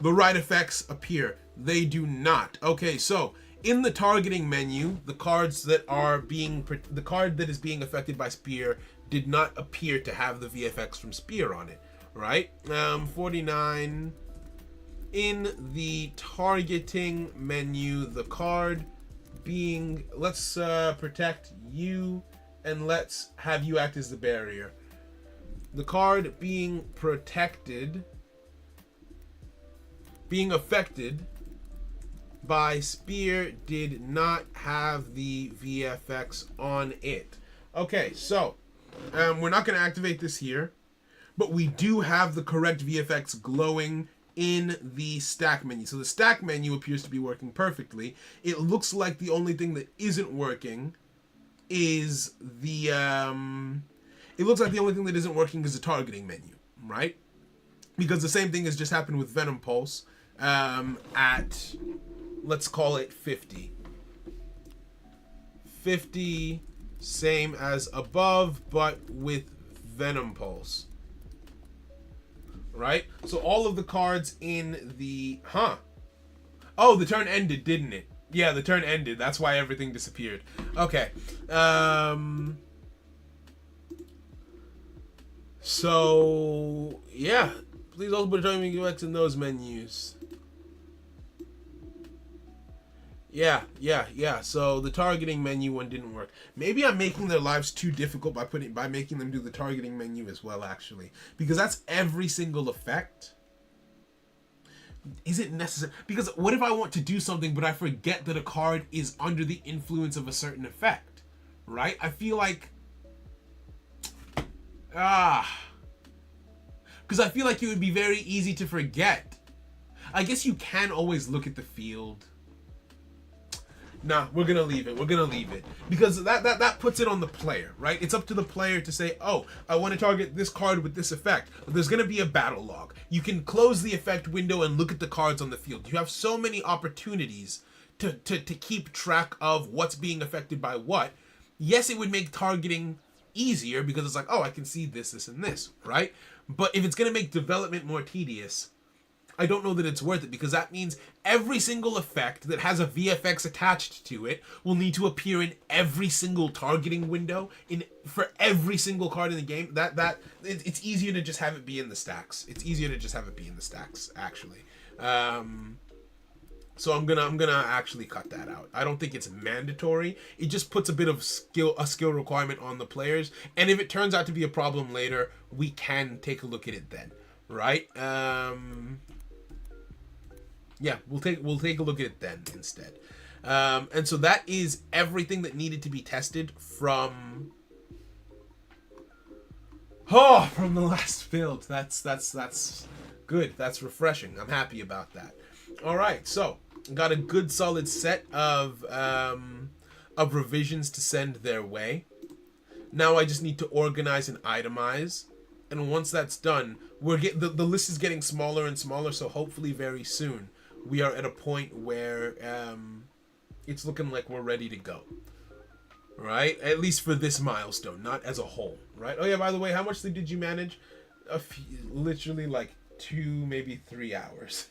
the right effects appear. They do not. Okay, so in the targeting menu, the card that is being affected by Spear did not appear to have the VFX from Spear on it, right? 49. In the targeting menu, the card being, let's protect you, and let's have you act as the barrier. The card being protected, being affected by Spear did not have the VFX on it. Okay, so we're not going to activate this here, but we do have the correct VFX glowing in the stack menu. So the stack menu appears to be working perfectly. It looks like the only thing that isn't working is the targeting menu, right? Because the same thing has just happened with Venom Pulse at, let's call it 50. 50, same as above, but with Venom Pulse. Right? So all of the cards in the... Oh, the turn ended, didn't it? Yeah, the turn ended. That's why everything disappeared. Okay. So, yeah. Please also put timing UX in those menus. Yeah. So the targeting menu one didn't work. Maybe I'm making their lives too difficult by making them do the targeting menu as well, actually. Because that's every single effect. Is it necessary? Because what if I want to do something but I forget that a card is under the influence of a certain effect? Right? I feel like... Because I feel like it would be very easy to forget. I guess you can always look at the field. Nah, we're gonna leave it. Because that puts it on the player, right? It's up to the player to say, oh, I want to target this card with this effect. There's gonna be a battle log. You can close the effect window and look at the cards on the field. You have so many opportunities to keep track of what's being affected by what. Yes, it would make targeting easier because it's like, oh, I can see this, and this, right? But if it's gonna make development more tedious, I don't know that it's worth it, because that means every single effect that has a VFX attached to it will need to appear in every single targeting window for every single card in the game. It's easier to just have it be in the stacks. Actually. So I'm gonna actually cut that out. I don't think it's mandatory. It just puts a bit of a skill requirement on the players, and if it turns out to be a problem later, we can take a look at it then, right? Yeah, we'll take a look at it then instead. And so that is everything that needed to be tested from the last build. That's good. That's refreshing. I'm happy about that. All right, so got a good solid set of revisions to send their way. Now I just need to organize and itemize, and once that's done, the list is getting smaller and smaller. So hopefully very soon we are at a point where it's looking like we're ready to go. Right? At least for this milestone, not as a whole. Right? Oh yeah, by the way, how much did you manage? Literally like 2, maybe 3 hours.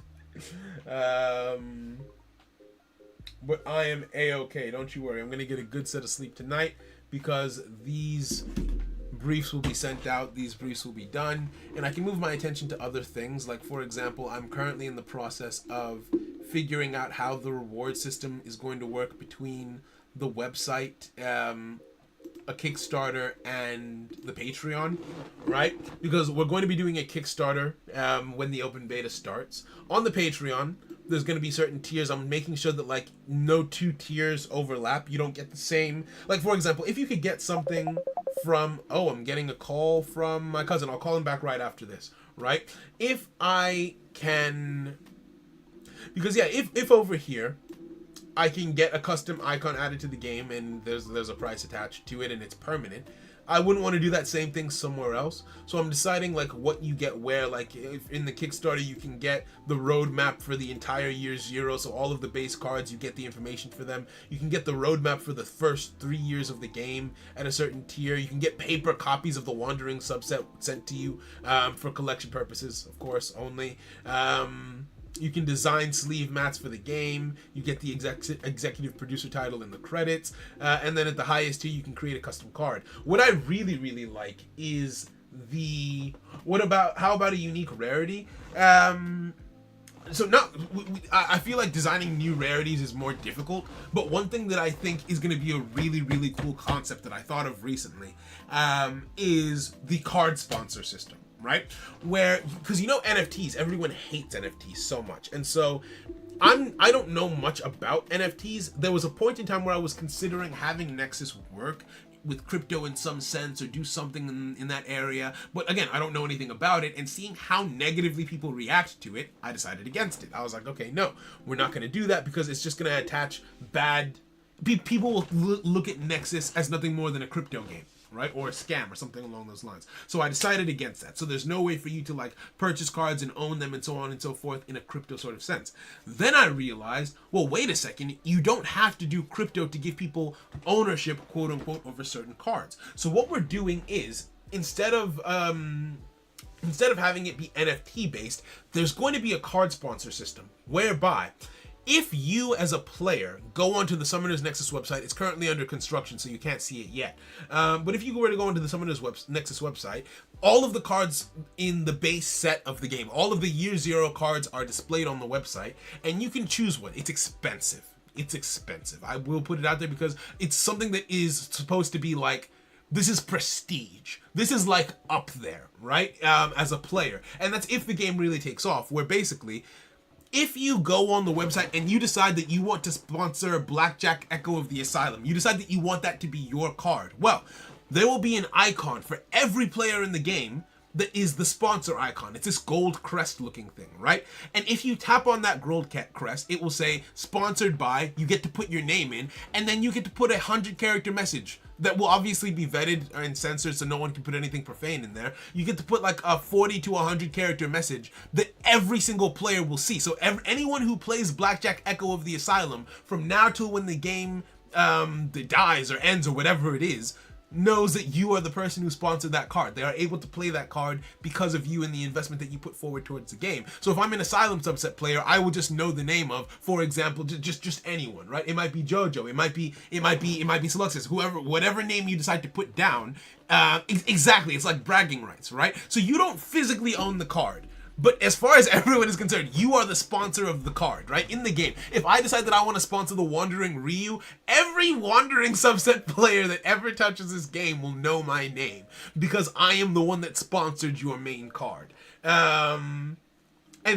But I am a-okay. Don't you worry. I'm going to get a good set of sleep tonight, because these briefs will be sent out, these briefs will be done, and I can move my attention to other things. Like, for example, I'm currently in the process of figuring out how the reward system is going to work between the website, a Kickstarter, and the Patreon, right? Because we're going to be doing a Kickstarter when the open beta starts. On the Patreon, there's going to be certain tiers. I'm making sure that, like, no 2 tiers overlap. You don't get the same. Like, for example, if you could get something from... Oh, I'm getting a call from my cousin. I'll call him back right after this, right? If I can... Because, yeah, if over here I can get a custom icon added to the game and there's a price attached to it and it's permanent, I wouldn't want to do that same thing somewhere else. So I'm deciding, like, what you get where. Like, if in the Kickstarter you can get the roadmap for the entire year 0, so all of the base cards, you get the information for them. You can get the roadmap for the first 3 years of the game at a certain tier. You can get paper copies of the Wandering subset sent to you for collection purposes, of course, only. You can design sleeve mats for the game. You get the executive producer title in the credits. And then at the highest tier, you can create a custom card. What I really, really like is how about a unique rarity? So I feel like designing new rarities is more difficult, but one thing that I think is going to be a really, really cool concept that I thought of recently is the card sponsor system. Right? Because NFTs, everyone hates NFTs so much. And so I don't know much about NFTs. There was a point in time where I was considering having Nexus work with crypto in some sense, or do something in that area. But again, I don't know anything about it. And seeing how negatively people react to it, I decided against it. I was like, okay, no, we're not going to do that, because it's just going to attach bad... People will look at Nexus as nothing more than a crypto game. right? Or a scam or something along those lines. So I decided against that. So there's no way for you to like purchase cards and own them and so on and so forth in a crypto sort of sense. Then I realized, well, wait a second, you don't have to do crypto to give people ownership, quote unquote, over certain cards. So what we're doing is, instead of having it be NFT based, there's going to be a card sponsor system whereby if you as a player go onto the Summoners Nexus website, it's currently under construction, so you can't see it yet. But if you were to go into the Summoners Nexus website, all of the cards in the base set of the game, all of the Year Zero cards are displayed on the website, and you can choose one. It's expensive. It's expensive. I will put it out there because it's something that is supposed to be like, this is prestige. This is like up there, right? As a player. And that's if the game really takes off, where basically, if you go on the website and you decide that you want to sponsor Blackjack Echo of the Asylum, you decide that you want that to be your card, well, there will be an icon for every player in the game that is the sponsor icon. It's this gold crest looking thing, right? And if you tap on that gold crest, it will say sponsored by, you get to put your name in, and then you get to put a 100-character message that will obviously be vetted and censored so no one can put anything profane in there. You get to put like a 40 to 100-character message that every single player will see. So anyone who plays Blackjack Echo of the Asylum from now till when the game dies or ends or whatever it is, knows that you are the person who sponsored that card. They are able to play that card because of you and the investment that you put forward towards the game. So if I'm an Asylum subset player, I will just know the name of, for example, just anyone, right? It might be Jojo, it might be Seluxus, whoever, whatever name you decide to put down. Exactly, it's like bragging rights, right? So you don't physically own the card. But as far as everyone is concerned, you are the sponsor of the card, right? In the game. If I decide that I want to sponsor the Wandering Ryu, every Wandering subset player that ever touches this game will know my name because I am the one that sponsored your main card. And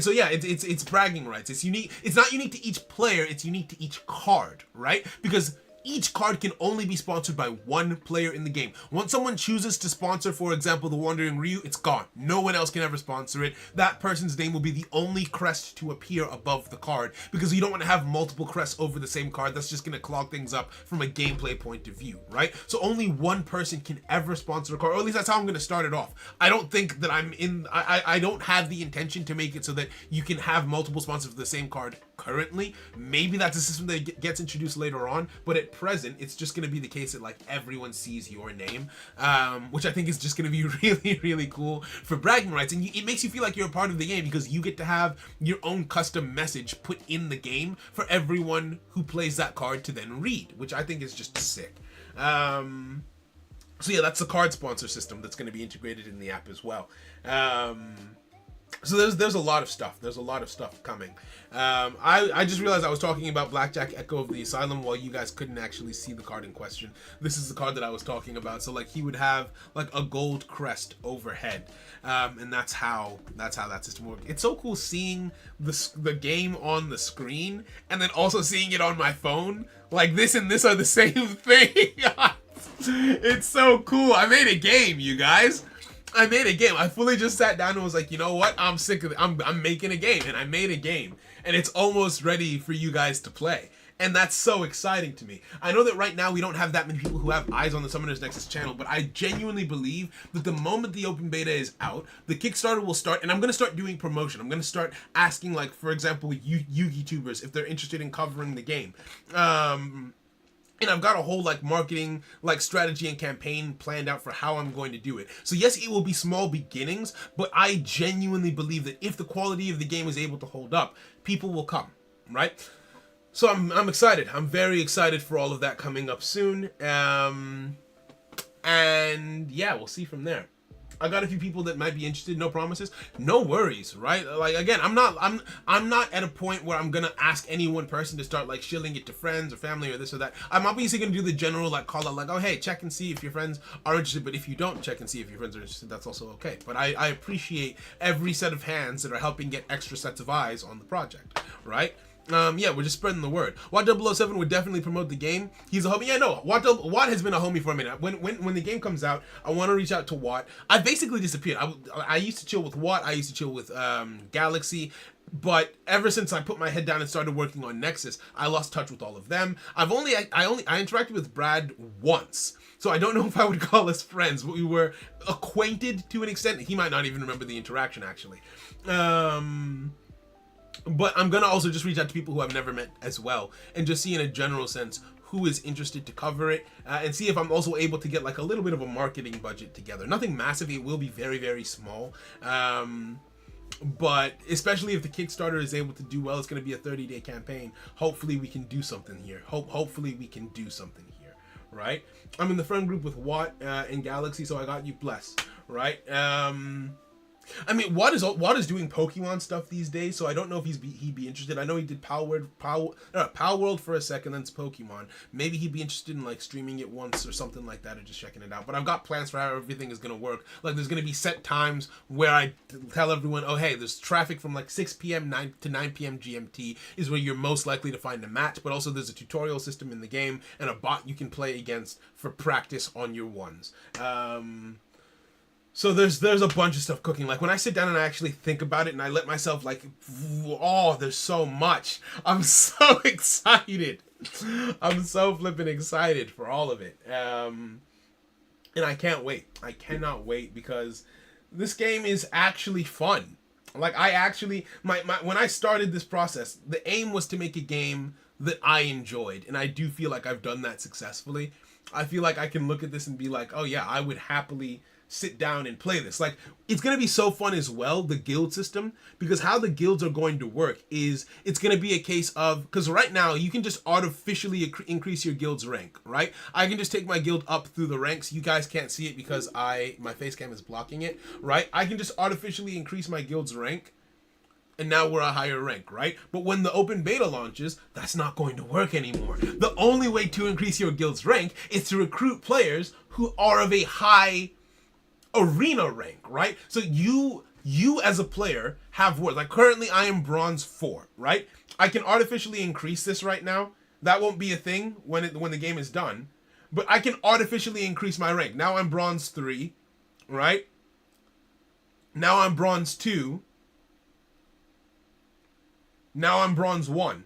so yeah, it's bragging rights. It's unique. It's not unique to each player. It's unique to each card, right? Because each card can only be sponsored by one player in the game. Once someone chooses to sponsor, for example, the Wandering Ryu, it's gone. No one else can ever sponsor it. That person's name will be the only crest to appear above the card because you don't want to have multiple crests over the same card. That's just going to clog things up from a gameplay point of view, right? So only one person can ever sponsor a card, or at least that's how I'm going to start it off. I don't think that I don't have the intention to make it so that you can have multiple sponsors for the same card currently. Maybe that's a system that gets introduced later on, but at present it's just going to be the case that like everyone sees your name, which I think is just going to be really, really cool for bragging rights. And it makes you feel like you're a part of the game because you get to have your own custom message put in the game for everyone who plays that card to then read, which I think is just sick. So yeah, that's the card sponsor system that's going to be integrated in the app as well. So there's a lot of stuff. There's a lot of stuff coming. I just realized I was talking about Blackjack Echo of the Asylum while you guys couldn't actually see the card in question. This is the card that I was talking about. So like he would have like a gold crest overhead, and that's how that system works. It's so cool seeing the game on the screen and then also seeing it on my phone. Like this and this are the same thing. It's so cool. I made a game, you guys. I made a game. I fully just sat down and was like, you know what? I'm sick of it. I'm making a game, and I made a game, and it's almost ready for you guys to play. And that's so exciting to me. I know that right now we don't have that many people who have eyes on the Summoners Nexus channel, but I genuinely believe that the moment the open beta is out, the Kickstarter will start, and I'm going to start doing promotion. I'm going to start asking, like, for example, YouTubers if they're interested in covering the game. And I've got a whole like marketing like strategy and campaign planned out for how I'm going to do it. So yes, it will be small beginnings, but I genuinely believe that if the quality of the game is able to hold up, people will come, right? So I'm excited. I'm very excited for all of that coming up soon. And yeah, we'll see from there. I got a few people that might be interested. No promises, no worries, right? Like again, I'm not at a point where I'm gonna ask any one person to start like shilling it to friends or family or this or that. I'm obviously gonna do the general like call out, like, oh hey, check and see if your friends are interested. But if you don't check and see if your friends are interested, that's also okay. But I appreciate every set of hands that are helping get extra sets of eyes on the project, right? Yeah, we're just spreading the word. Watt007 would definitely promote the game. He's a homie. Yeah, no, Watt has been a homie for a minute. When the game comes out, I want to reach out to Watt. I basically disappeared. I used to chill with Watt. I used to chill with Galaxy. But ever since I put my head down and started working on Nexus, I lost touch with all of them. I interacted with Brad once, so I don't know if I would call us friends, but we were acquainted to an extent. He might not even remember the interaction, actually. But I'm gonna also just reach out to people who I've never met as well, and just see in a general sense who is interested to cover it, and see if I'm also able to get like a little bit of a marketing budget together. Nothing massive, it will be very, very small. But especially if the Kickstarter is able to do well, it's going to be a 30-day campaign. Hopefully we can do something here. Hopefully we can do something here, right? I'm in the friend group with Watt and Galaxy, so I got you blessed, right? I mean, Watt is doing Pokemon stuff these days, so I don't know if he'd be interested. I know he did Power World for a second, then it's Pokemon. Maybe he'd be interested in like streaming it once or something like that, or just checking it out. But I've got plans for how everything is gonna work. Like, there's gonna be set times where I tell everyone, oh hey, there's traffic from like 6 p.m. to 9 p.m. GMT is where you're most likely to find a match. But also there's a tutorial system in the game and a bot you can play against for practice on your ones. So there's a bunch of stuff cooking. Like, when I sit down and I actually think about it and I let myself like, oh, there's so much. I'm so excited. I'm so flipping excited for all of it. And I can't wait. I cannot wait, because this game is actually fun. Like, I actually, when I started this process, the aim was to make a game that I enjoyed. And I do feel like I've done that successfully. I feel like I can look at this and be like, oh yeah, I would happily sit down and play this. Like, it's going to be so fun as well, the guild system, because how the guilds are going to work is it's going to be a case of, because right now you can just artificially increase your guild's rank, right? I can just take my guild up through the ranks. You guys can't see it because my face cam is blocking it, right? I can just artificially increase my guild's rank, and now we're a higher rank, right? But when the open beta launches, that's not going to work anymore. The only way to increase your guild's rank is to recruit players who are of a high arena rank, right? So you as a player have worth. Like, currently I am bronze 4, right? I can artificially increase this right now. That won't be a thing when the game is done, but I can artificially increase my rank. Now I'm bronze 3, right? Now I'm bronze 2. Now I'm bronze 1,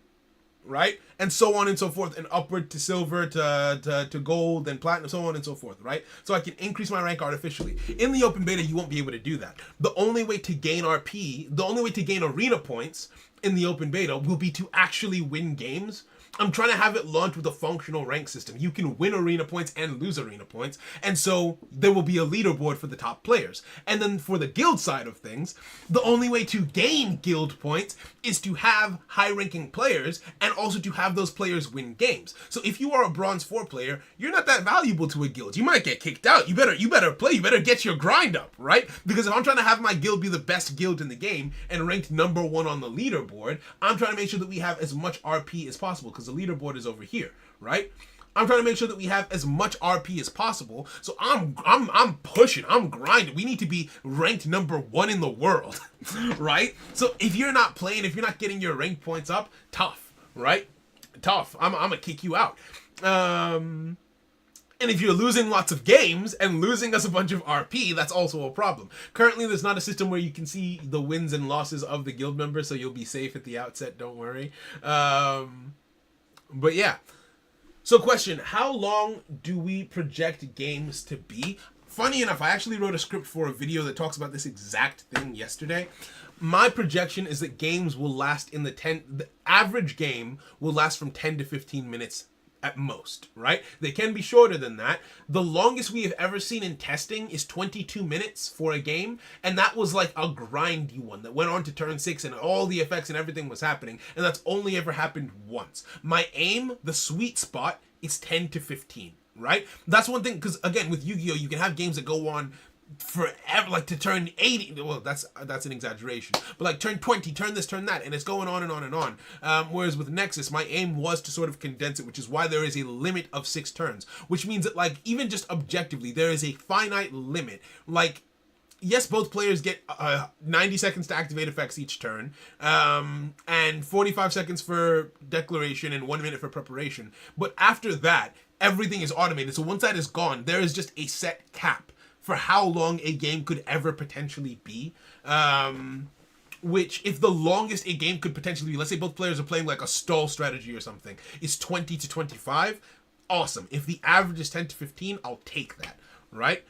right? And so on and so forth, and upward to silver, to gold, and platinum, so on and so forth, right? So I can increase my rank artificially. In the open beta, you won't be able to do that. The only way to gain RP, the only way to gain arena points in the open beta will be to actually win games. I'm trying to have it launch with a functional rank system. You can win arena points and lose arena points, and so there will be a leaderboard for the top players. And then for the guild side of things, the only way to gain guild points is to have high-ranking players, and also to have those players win games. So if you are a bronze 4 player, you're not that valuable to a guild. You might get kicked out. You better play. You better get your grind up, right? Because if I'm trying to have my guild be the best guild in the game and ranked number 1 on the leaderboard, I'm trying to make sure that we have as much RP as possible, because the leaderboard is over here, right? I'm trying to make sure that we have as much RP as possible. So I'm pushing, I'm grinding. We need to be ranked number 1 in the world, right? So if you're not playing, if you're not getting your rank points up, tough, right? Tough. I'm gonna kick you out. And if you're losing lots of games and losing us a bunch of RP, that's also a problem. Currently, there's not a system where you can see the wins and losses of the guild members, so you'll be safe at the outset, don't worry. But yeah. So question, how long do we project games to be? Funny enough, I actually wrote a script for a video that talks about this exact thing yesterday. My projection is that games will last the average game will last from 10 to 15 minutes at most, right? They can be shorter than that. The longest we have ever seen in testing is 22 minutes for a game, and that was like a grindy one that went on to turn 6 and all the effects and everything was happening, and that's only ever happened once. My aim, the sweet spot, is 10 to 15, right? That's one thing, because again, with Yu-Gi-Oh, you can have games that go on forever, like to turn 80, well, that's an exaggeration, but like turn 20, turn this, turn that, and it's going on and on and on. Whereas with Nexus, my aim was to sort of condense it, which is why there is a limit of 6 turns, which means that, like, even just objectively, there is a finite limit. Like, yes, both players get 90 seconds to activate effects each turn, and 45 seconds for declaration and 1 minute for preparation, but after that, everything is automated. So once that is gone, there is just a set cap for how long a game could ever potentially be. which if the longest a game could potentially be, let's say both players are playing like a stall strategy or something, is 20 to 25, awesome. If the average is 10 to 15, I'll take that, right?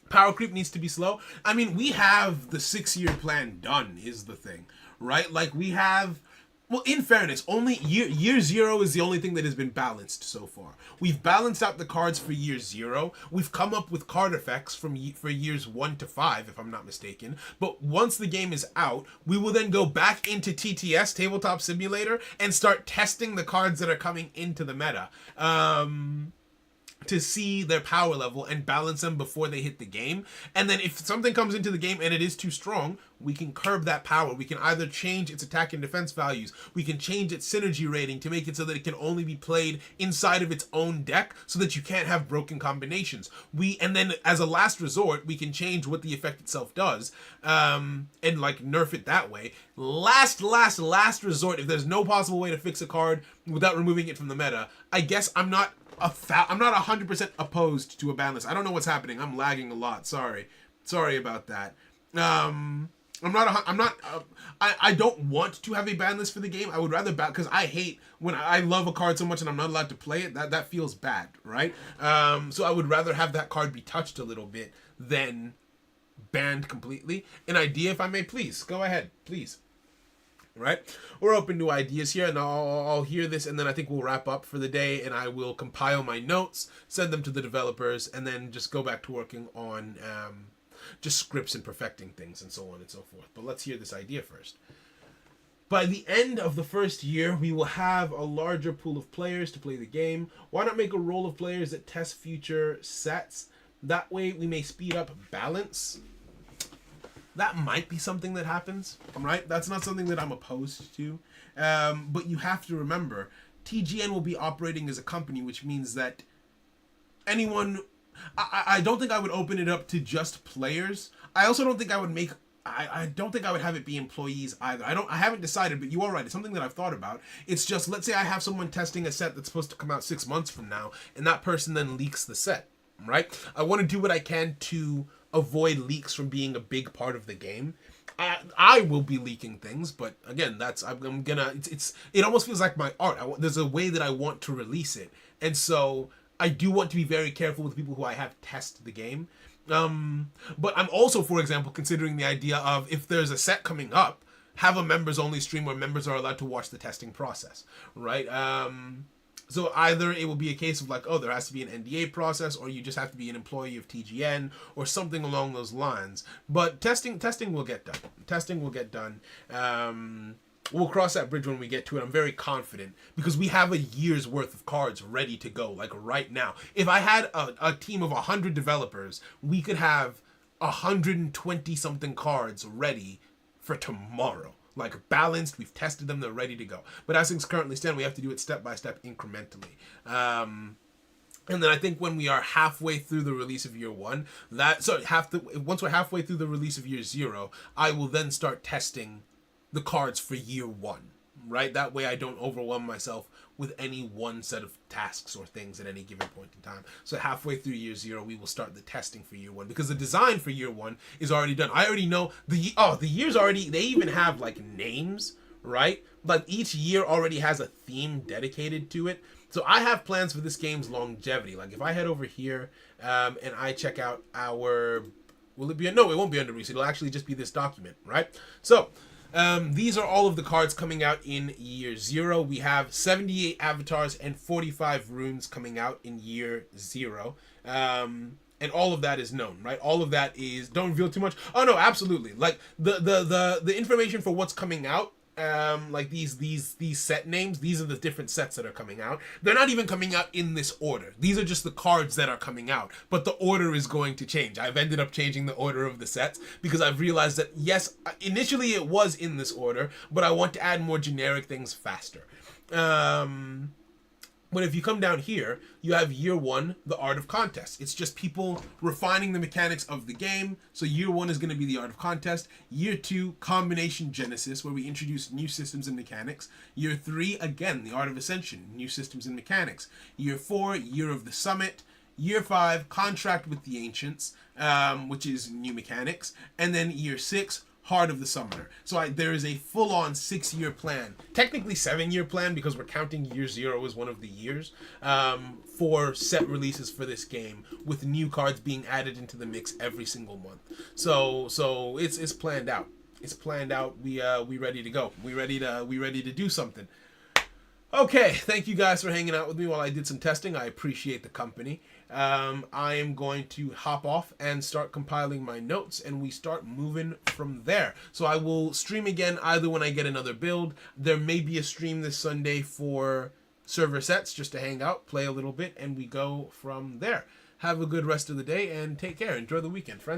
Power creep needs to be slow. I mean, we have the 6-year plan done, is the thing, right? Like, we have, well, in fairness, only year 0 is the only thing that has been balanced so far. We've balanced out the cards for year 0. We've come up with card effects for years 1 to 5, if I'm not mistaken. But once the game is out, we will then go back into TTS, Tabletop Simulator, and start testing the cards that are coming into the meta. To see their power level and balance them before they hit the game. And then if something comes into the game and it is too strong, we can curb that power. We can either change its attack and defense values. We can change its synergy rating to make it so that it can only be played inside of its own deck so that you can't have broken combinations. And then as a last resort, we can change what the effect itself does, and like nerf it that way. Last resort, if there's no possible way to fix a card without removing it from the meta, I guess I'm not 100% opposed to a ban list. I don't know what's happening. I'm lagging a lot. Sorry about that. I don't want to have a ban list for the game. I would rather because I hate when I love a card so much and I'm not allowed to play it. That feels bad, right? So I would rather have that card be touched a little bit than banned completely. An idea, if I may, please go ahead, please. Right, we're open to ideas here, and I'll hear this, and then I think we'll wrap up for the day, and I will compile my notes, send them to the developers, and then just go back to working on just scripts and perfecting things and so on and so forth. But let's hear this idea first. By the end of the first year, we will have a larger pool of players to play the game. Why not make a roll of players that test future sets? That way we may speed up balance. That might be something that happens, right? That's not something that I'm opposed to. But you have to remember, TGN will be operating as a company, which means that anyone... I don't think I would open it up to just players. I also don't think I would make... I don't think I would have it be employees either. I haven't decided, but you are right. It's something that I've thought about. It's just, let's say I have someone testing a set that's supposed to come out 6 months from now, and that person then leaks the set, right? I want to do what I can to avoid leaks from being a big part of the game. I will be leaking things, but again, it almost feels like my art. There's a way that I want to release it, and so I do want to be very careful with people who I have test the game. But I'm also, for example, considering the idea of, if there's a set coming up, have a members only stream where members are allowed to watch the testing process, right? So either it will be a case of like, oh, there has to be an NDA process, or you just have to be an employee of TGN, or something along those lines. But testing will get done. Testing will get done. We'll cross that bridge when we get to it. I'm very confident because we have a year's worth of cards ready to go, like right now. If I had a team of 100 developers, we could have 120 something cards ready for tomorrow. Like balanced, we've tested them, they're ready to go. But as things currently stand, we have to do it step by step incrementally. And then I think when we are halfway through the release of year 1, once we're halfway through the release of year 0, I will then start testing the cards for year 1, right? That way I don't overwhelm myself with any one set of tasks or things at any given point in time. So halfway through year 0, we will start the testing for year 1, because the design for year 1 is already done. I already know the years already, they even have like names, right? Like each year already has a theme dedicated to it. So I have plans for this game's longevity. Like if I head over here and I check out our, will it be, no, it won't be under release. It'll actually just be this document, right? So these are all of the cards coming out in year 0. We have 78 avatars and 45 runes coming out in year 0. And all of that is known, right? All of that is, don't reveal too much. Oh no, absolutely. Like the information for what's coming out, like these set names, these are the different sets that are coming out. They're not even coming out in this order. These are just the cards that are coming out, but the order is going to change. I've ended up changing the order of the sets because I've realized that yes, initially it was in this order, but I want to add more generic things faster. But if you come down here, you have year 1, the art of contest. It's just people refining the mechanics of the game. So year 1 is going to be the art of contest. Year 2, combination genesis, where we introduce new systems and mechanics. Year 3, again, the art of ascension, new systems and mechanics. Year 4, year of the summit. Year 5, Contract with the Ancients, which is new mechanics. And then Year 6, Heart of the Summoner. So there is a full-on 6-year plan. Technically 7-year plan because we're counting Year 0 as one of the years for set releases for this game, with new cards being added into the mix every single month. So it's planned out. It's planned out. We ready to go. We ready to do something. Okay, thank you guys for hanging out with me while I did some testing. I appreciate the company. I am going to hop off and start compiling my notes, and we start moving from there. So I will stream again either when I get another build. There may be a stream this Sunday for server sets, just to hang out, play a little bit, and we go from there. Have a good rest of the day, and take care. Enjoy the weekend, friends.